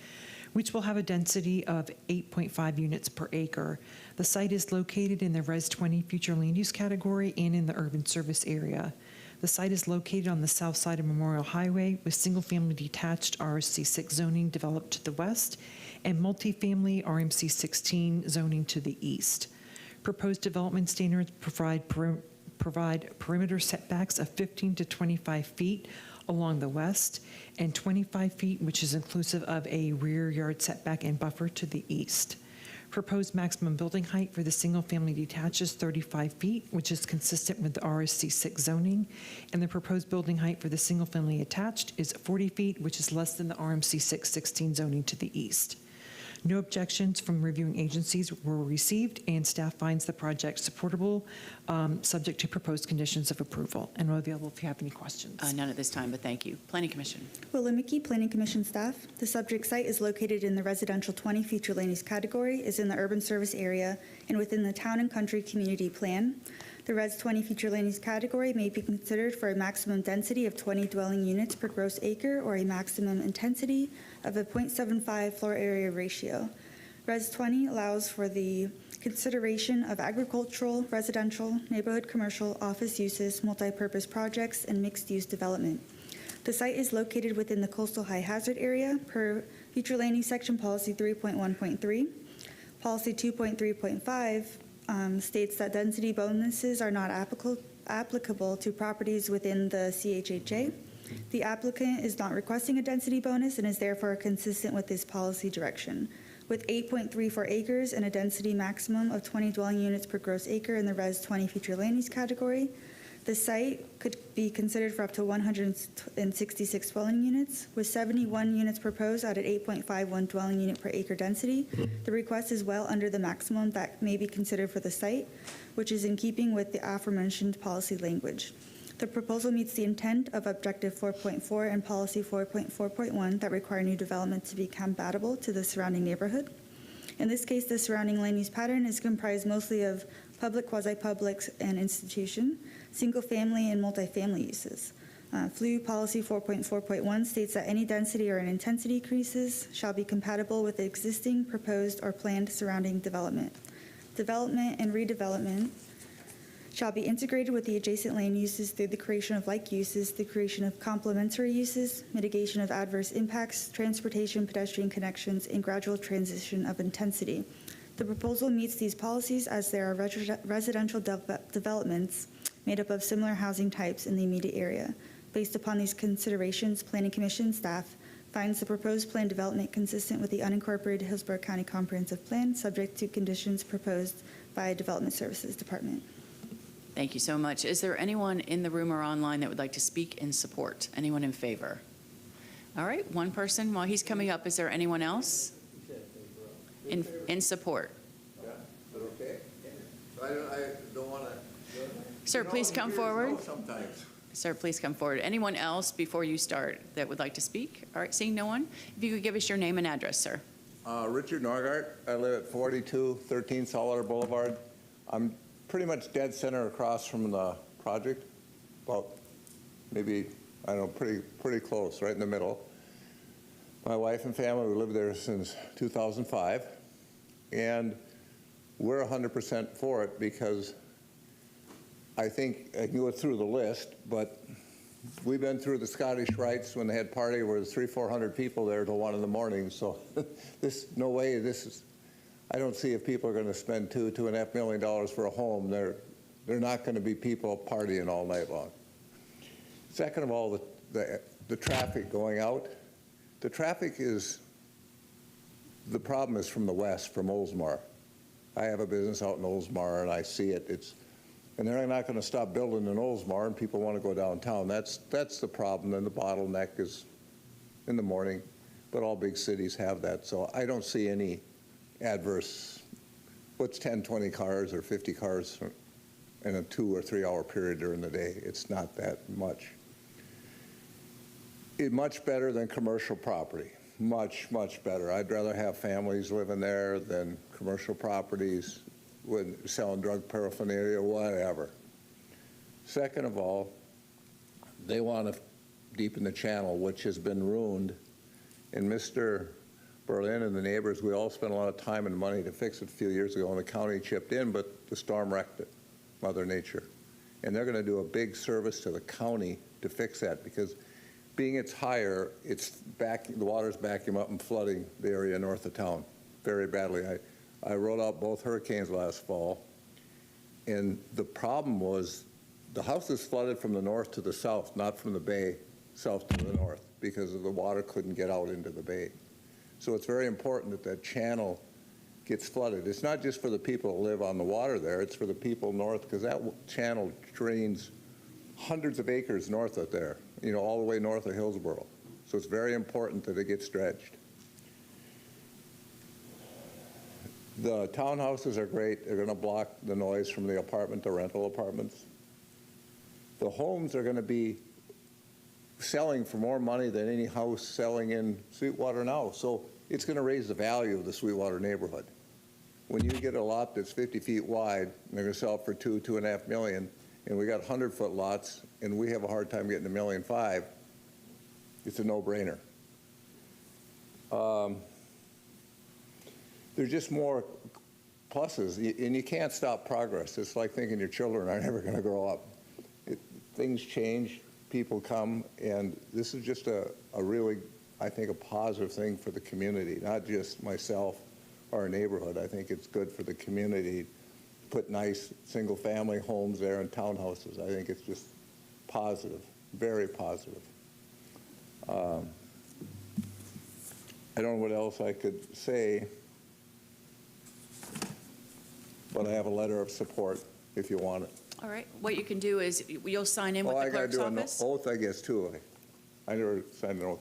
which will have a density of 8.5 units per acre. The site is located in the Res 20 future land use category and in the urban service area. The site is located on the south side of Memorial Highway with single-family detached RC 6 zoning developed to the west and multifamily RMC 16 zoning to the east. Proposed development standards provide perimeter setbacks of 15 to 25 feet along the west and 25 feet, which is inclusive of a rear yard setback and buffer to the east. Proposed maximum building height for the single-family detached is 35 feet, which is consistent with the RSC 6 zoning, and the proposed building height for the single-family attached is 40 feet, which is less than the RMC 6 16 zoning to the east. No objections from reviewing agencies were received, and staff finds the project supportable, subject to proposed conditions of approval, and are available if you have any questions. None at this time, but thank you. Planning Commission. Willimicki Planning Commission staff. The subject site is located in the residential 20 future land use category, is in the urban service area, and within the town and country community plan. The Res 20 future land use category may be considered for a maximum density of 20 dwelling units per gross acre or a maximum intensity of a 0.75 floor area ratio. Res 20 allows for the consideration of agricultural, residential, neighborhood commercial, office uses, multipurpose projects, and mixed-use development. The site is located within the coastal high hazard area per future land use section policy 3.1.3. Policy 2.3.5 states that density bonuses are not applicable to properties within the CHHA. The applicant is not requesting a density bonus and is therefore consistent with this policy direction. With 8.34 acres and a density maximum of 20 dwelling units per gross acre in the Res 20 future land use category, the site could be considered for up to 166 dwelling units, with 71 units proposed at an 8.51 dwelling unit per acre density. The request is well under the maximum that may be considered for the site, which is in keeping with the aforementioned policy language. The proposal meets the intent of Objective 4.4 and Policy 4.4.1 that require new development to be compatible to the surrounding neighborhood. In this case, the surrounding land use pattern is comprised mostly of public, quasi-public, and institution, single-family, and multifamily uses. Flu Policy 4.4.1 states that any density or an intensity increases shall be compatible with the existing, proposed, or planned surrounding development. Development and redevelopment shall be integrated with the adjacent land uses through the creation of like uses, the creation of complementary uses, mitigation of adverse impacts, transportation, pedestrian connections, and gradual transition of intensity. The proposal meets these policies as there are residential developments made up of similar housing types in the immediate area. Based upon these considerations, Planning Commission staff finds the proposed plan development consistent with the unincorporated Hillsborough County Comprehensive Plan, subject to conditions proposed by Development Services Department. Thank you so much. Is there anyone in the room or online that would like to speak in support? Anyone in favor? All right, one person. While he's coming up, is there anyone else in support? Yeah, is that okay? I don't want to. Sir, please come forward. Sometimes. Sir, please come forward. Anyone else before you start that would like to speak? All right, seeing no one, if you could give us your name and address, sir. Richard Norgart. I live at 4213 Saltwater Boulevard. I'm pretty much dead center across from the project, about maybe, I don't know, pretty close, right in the middle. My wife and family, we lived there since 2005, and we're 100% for it because I think I can go through the list, but we've been through the Scottish Rites when they had party where there's 300-400 people there till 1 in the morning. So no way, I don't see if people are going to spend $2.5 million for a home. They're not going to be people partying all night long. Second of all, the traffic going out. The traffic the problem is from the west, from Oldsmar. I have a business out in Oldsmar and I see it. And they're not going to stop building in Oldsmar, and people want to go downtown. That's the problem, and the bottleneck is in the morning, but all big cities have that. So I don't see any adverse, what's 10, 20 cars or 50 cars in a 2 or 3 hour period during the day. It's not that much. It's much better than commercial property, much, much better. I'd rather have families living there than commercial properties with selling drug paraphernalia, whatever. Second of all, they want to deepen the channel, which has been ruined. And Mr. Berlin and the neighbors, we all spent a lot of time and money to fix it a few years ago, and the county chipped in, but the storm wrecked it, Mother Nature. And they're going to do a big service to the county to fix that, because being it's higher, the water's backing up and flooding the area north of town very badly. I rode out both hurricanes last fall, and the problem was the house is flooded from the north to the south, not from the bay south to the north, because the water couldn't get out into the bay. So it's very important that that channel gets flooded. It's not just for the people that live on the water there, it's for the people north, because that channel drains hundreds of acres north of there, all the way north of Hillsborough. So it's very important that it gets dredged. The townhouses are great. They're going to block the noise from the rental apartments. The homes are going to be selling for more money than any house selling in Sweetwater now. So it's going to raise the value of the Sweetwater neighborhood. When you get a lot that's 50 feet wide, and they're going to sell it for $2.5 million, and we got 100-foot lots, and we have a hard time getting $1.5 million, it's a no-brainer. There's just more pluses, and you can't stop progress. It's like thinking your children are never going to grow up. Things change, people come, and this is just a really, I think, a positive thing for the community, not just myself or our neighborhood. I think it's good for the community. Put nice single-family homes there and townhouses. I think it's just positive, very positive. I don't know what else I could say, but I have a letter of support if you want it. All right, what you can do is you'll sign in with the clerk's office. I got to do an oath, I guess, too. I never signed an oath.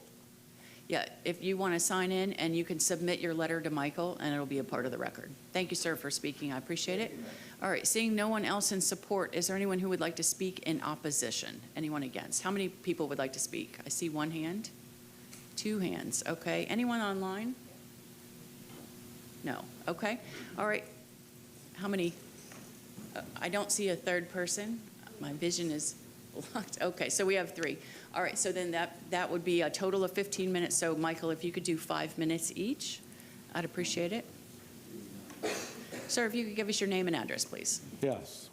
Yeah, if you want to sign in, and you can submit your letter to Michael, and it'll be a part of the record. Thank you, sir, for speaking. I appreciate it. All right, seeing no one else in support, is there anyone who would like to speak in opposition? Anyone against? How many people would like to speak? I see one hand, 2 hands. Okay, anyone online? No, okay. All right, how many? I don't see a third person. My vision is Locked. Okay, so we have 3. All right, so then that would be a total of 15 minutes. So Michael, if you could do 5 minutes each, I'd appreciate it. Sir, if you could give us your name and address, please. Yes.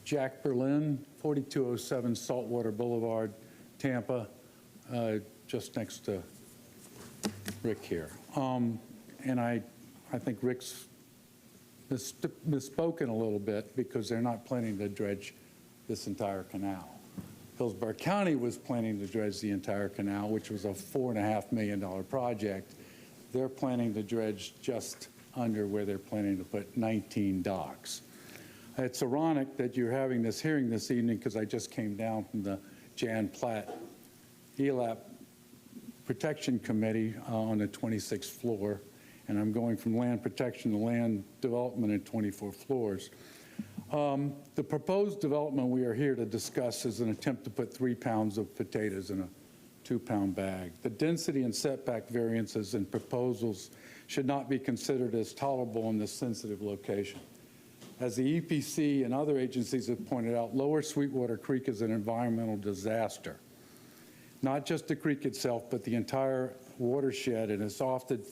Jack Berlin, 4207 Saltwater Boulevard, Tampa, just next to Rick here. And I think Rick's misspoken a little bit because they're not planning to dredge this entire canal. Hillsborough County was planning to dredge the entire canal, which was a $4.5 million project. They're planning to dredge just under where they're planning to put 19 docks. It's ironic that you're having this hearing this evening because I just came down from the Jan Platt ELAP Protection Committee on the 26th floor, and I'm going from land protection to land development in 24 floors. The proposed development we are here to discuss is an attempt to put 3 pounds of potatoes in a 2-pound bag. The density and setback variances and proposals should not be considered as tolerable in this sensitive location. As the EPC and other agencies have pointed out, Lower Sweetwater Creek is an environmental disaster. Not just the creek itself, but the entire watershed and its often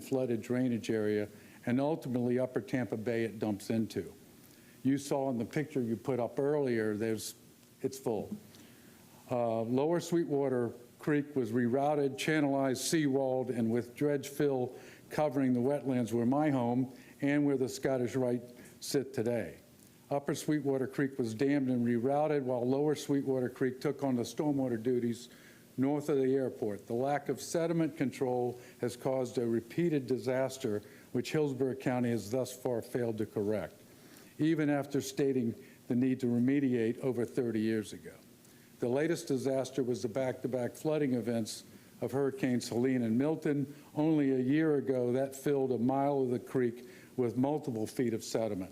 flooded drainage area, and ultimately Upper Tampa Bay it dumps into. You saw in the picture you put up earlier, it's full. Lower Sweetwater Creek was rerouted, channelized, seawalled, and with dredge fill covering the wetlands where my home and where the Scottish Rite sit today. Upper Sweetwater Creek was dammed and rerouted while Lower Sweetwater Creek took on the stormwater duties north of the airport. The lack of sediment control has caused a repeated disaster which Hillsborough County has thus far failed to correct, even after stating the need to remediate over 30 years ago. The latest disaster was the back-to-back flooding events of Hurricanes Helene and Milton. Only a year ago, that filled a mile of the creek with multiple feet of sediment.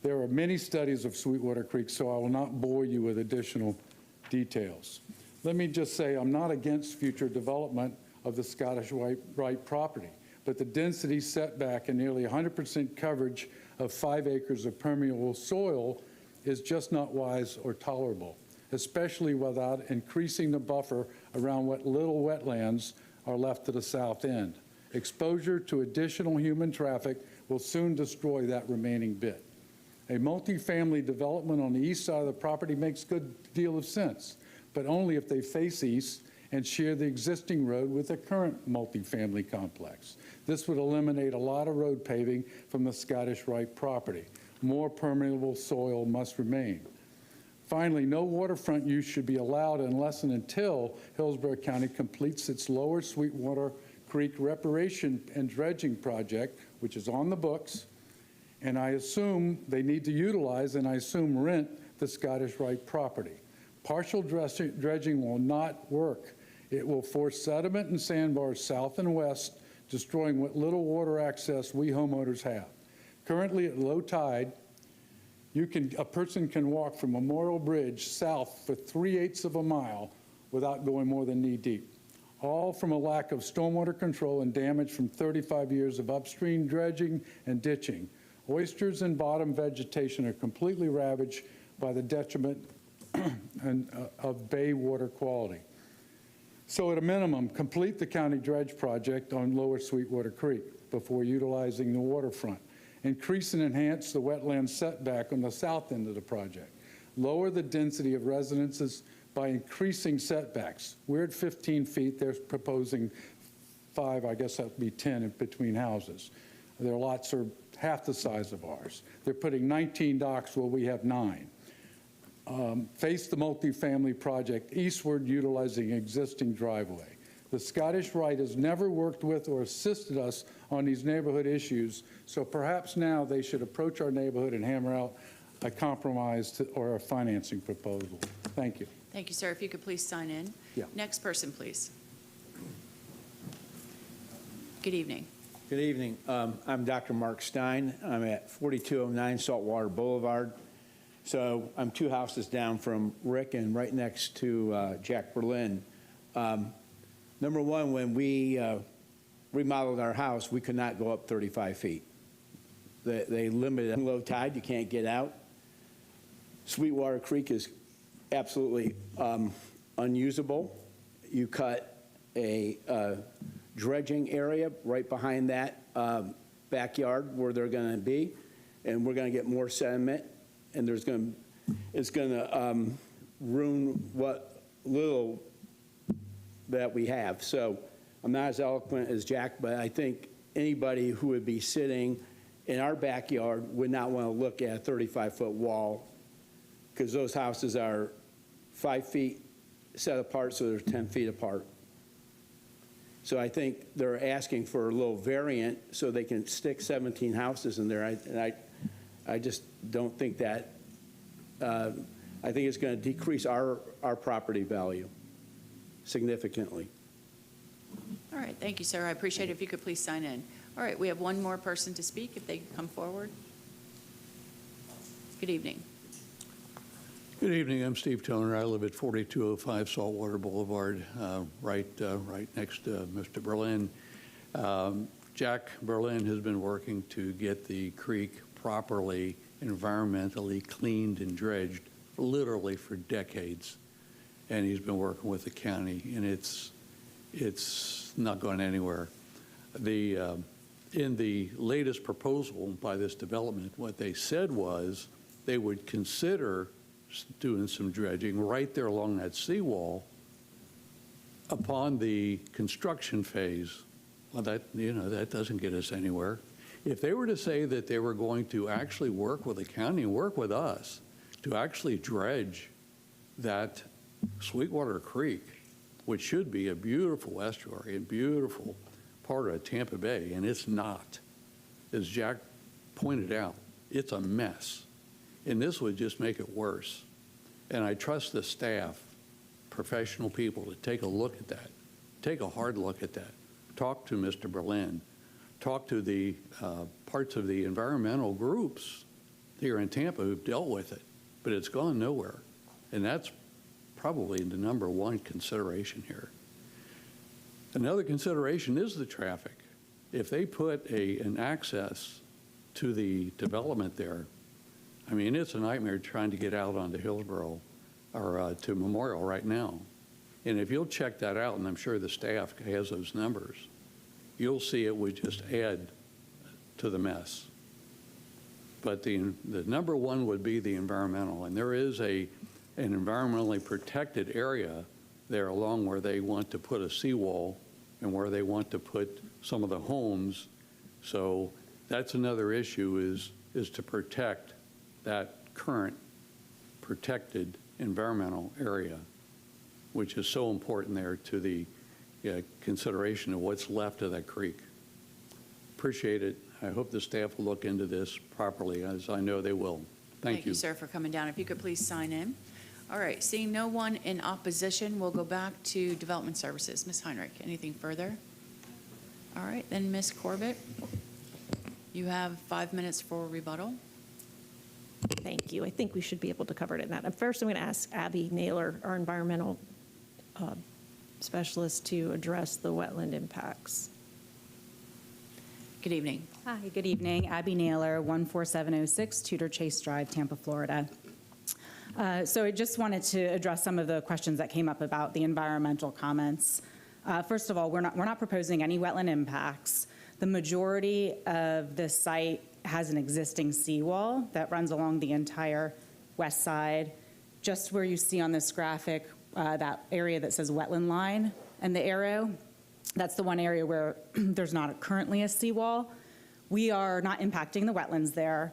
There are many studies of Sweetwater Creek, so I will not bore you with additional details. Let me just say I'm not against future development of the Scottish Rite property, but the density setback and nearly 100% coverage of 5 acres of permeable soil is just not wise or tolerable, especially without increasing the buffer around what little wetlands are left to the south end. Exposure to additional human traffic will soon destroy that remaining bit. A multifamily development on the east side of the property makes a good deal of sense, but only if they face east and share the existing road with the current multifamily complex. This would eliminate a lot of road paving from the Scottish Rite property. More permeable soil must remain. Finally, no waterfront use should be allowed unless and until Hillsborough County completes its Lower Sweetwater Creek reparation and dredging project, which is on the books, and I assume they need to utilize and I assume rent the Scottish Rite property. Partial dredging will not work. It will force sediment and sandbars south and west, destroying what little water access we homeowners have. Currently at low tide, a person can walk from Memorial Bridge south for 3/8 of a mile without going more than knee deep, all from a lack of stormwater control and damage from 35 years of upstream dredging and ditching. Oysters and bottom vegetation are completely ravaged by the detriment of bay water quality. So at a minimum, complete the county dredge project on Lower Sweetwater Creek before utilizing the waterfront. Increase and enhance the wetland setback on the south end of the project. Lower the density of residences by increasing setbacks. We're at 15 feet. They're proposing 5, I guess that would be 10 in between houses. Their lots are half the size of ours. They're putting 19 docks where we have 9. Face the multifamily project eastward utilizing existing driveway. The Scottish Rite has never worked with or assisted us on these neighborhood issues, so perhaps now they should approach our neighborhood and hammer out a compromise or a financing proposal. Thank you. Thank you, sir. If you could please sign in. Yeah. Next person, please. Good evening. Good evening. I'm Dr. Mark Stein. I'm at 4209 Saltwater Boulevard. So I'm 2 houses down from Rick and right next to Jack Berlin. Number one, when we remodeled our house, we could not go up 35 feet. They limited low tide, you can't get out. Sweetwater Creek is absolutely unusable. You cut a dredging area right behind that backyard where they're going to be, and we're going to get more sediment, and it's going to ruin what little that we have. So I'm not as eloquent as Jack, but I think anybody who would be sitting in our backyard would not want to look at a 35-foot wall, because those houses are 5 feet set apart, so they're 10 feet apart. So I think they're asking for a little variant so they can stick 17 houses in there. I just don't think that, I think it's going to decrease our property value significantly. All right, thank you, sir. I appreciate it if you could please sign in. All right, we have one more person to speak, if they could come forward. Good evening. Good evening. I'm Steve Toner. I live at 4205 Saltwater Boulevard, right next to Mr. Berlin. Jack Berlin has been working to get the creek properly environmentally cleaned and dredged literally for decades, and he's been working with the county, and it's not going anywhere. In the latest proposal by this development, what they said was they would consider doing some dredging right there along that seawall upon the construction phase. Well, that doesn't get us anywhere. If they were to say that they were going to actually work with the county and work with us to actually dredge that Sweetwater Creek, which should be a beautiful estuary and beautiful part of Tampa Bay, and it's not. As Jack pointed out, it's a mess. And this would just make it worse. And I trust the staff, professional people, to take a look at that, take a hard look at that. Talk to Mr. Berlin, talk to the parts of the environmental groups here in Tampa who've dealt with it, but it's gone nowhere. And that's probably the number one consideration here. Another consideration is the traffic. If they put an access to the development there, I mean, it's a nightmare trying to get out onto Hillsborough or to Memorial right now. And if you'll check that out, and I'm sure the staff has those numbers, you'll see it would just add to the mess. But the number one would be the environmental. And there is an environmentally protected area there along where they want to put a seawall and where they want to put some of the homes. So that's another issue is to protect that current protected environmental area, which is so important there to the consideration of what's left of that creek. Appreciate it. I hope the staff will look into this properly, as I know they will. Thank you. Thank you, sir, for coming down. If you could please sign in. All right, seeing no one in opposition, we'll go back to Development Services. Ms. Heinrich, anything further? All right, then Ms. Corbett, you have 5 minutes for rebuttal. Thank you. I think we should be able to cover it in that. First, I'm going to ask Abby Naylor, our environmental specialist, to address the wetland impacts. Good evening. Hi, good evening. Abby Naylor, 14706 Tudor Chase Drive, Tampa, Florida. So I just wanted to address some of the questions that came up about the environmental comments. First of all, we're not proposing any wetland impacts. The majority of the site has an existing seawall that runs along the entire west side. Just where you see on this graphic, that area that says wetland line and the arrow, that's the one area where there's not currently a seawall. We are not impacting the wetlands there.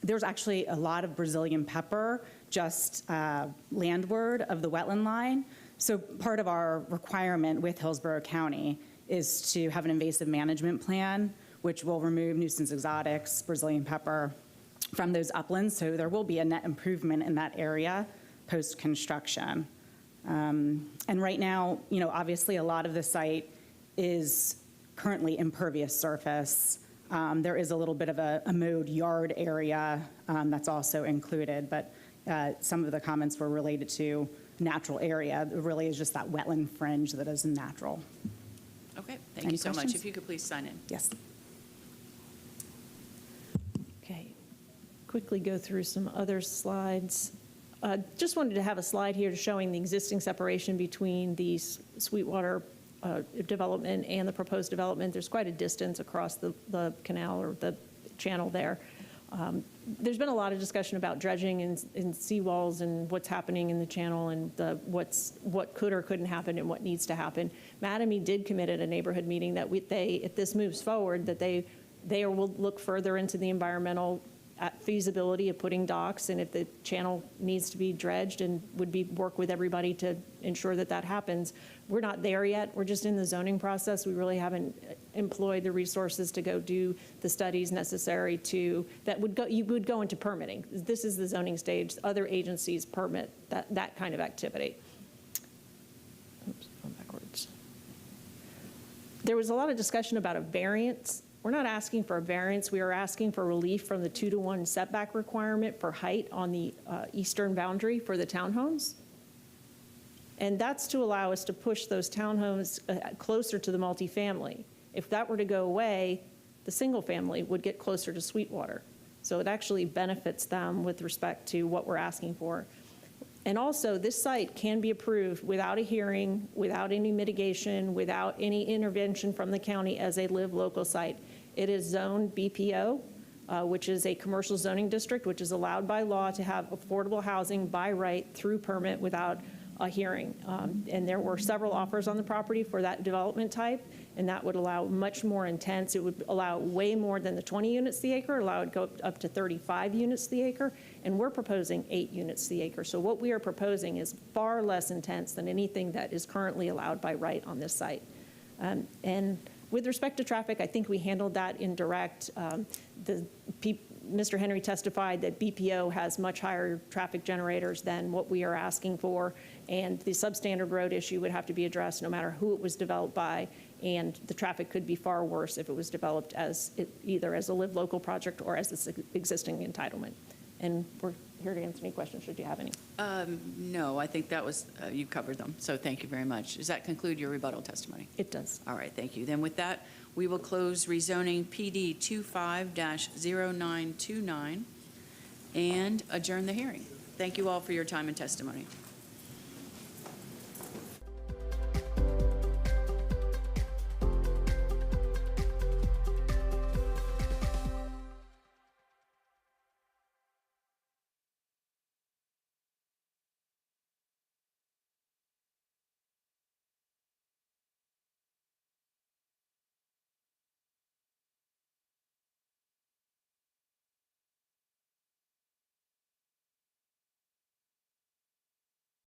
There's actually a lot of Brazilian pepper just landward of the wetland line. So part of our requirement with Hillsborough County is to have an invasive management plan, which will remove nuisance exotics, Brazilian pepper, from those uplands. So there will be a net improvement in that area post-construction. And right now, obviously a lot of the site is currently impervious surface. There is a little bit of a mowed yard area that's also included, but some of the comments were related to natural area. It really is just that wetland fringe that is natural. Okay, thank Any you so much. questions? If you could please sign in. Yes. Okay. Quickly go through some other slides. Just wanted to have a slide here showing the existing separation between the Sweetwater development and the proposed development. There's quite a distance across the canal or the channel there. There's been a lot of discussion about dredging and seawalls and what's happening in the channel and what could or couldn't happen and what needs to happen. Mattamy did commit at a neighborhood meeting that if this moves forward, that they will look further into the environmental feasibility of putting docks, and if the channel needs to be dredged, and would work with everybody to ensure that that happens. We're not there yet. We're just in the zoning process. We really haven't employed the resources to go do the studies necessary you would go into permitting. This is the zoning stage. Other agencies permit that kind of activity. Oops, going backwards. There was a lot of discussion about a variance. We're not asking for a variance. We are asking for relief from the 2-to-1 setback requirement for height on the eastern boundary for the townhomes. And that's to allow us to push those townhomes closer to the multifamily. If that were to go away, the single family would get closer to Sweetwater. So it actually benefits them with respect to what we're asking for. And also, this site can be approved without a hearing, without any mitigation, without any intervention from the county as a live local site. It is zoned BPO, which is a commercial zoning district, which is allowed by law to have affordable housing by right through permit without a hearing. And there were several offers on the property for that development type, and that would allow much more intense. It would allow way more than the 20 units the acre, allow it to go up to 35 units the acre, and we're proposing 8 units the acre. So what we are proposing is far less intense than anything that is currently allowed by right on this site. And with respect to traffic, I think we handled that in direct. Mr. Henry testified that BPO has much higher traffic generators than what we are asking for, and the substandard road issue would have to be addressed no matter who it was developed by, and the traffic could be far worse if it was developed either as a live local project or as this existing entitlement. And we're here to answer any questions, should you have any. No, I think that was, you covered them, so thank you very much. Does that conclude your rebuttal testimony? It does. All right, thank you. Then with that, we will close rezoning PD 25-0929 and adjourn the hearing. Thank you all for your time and testimony.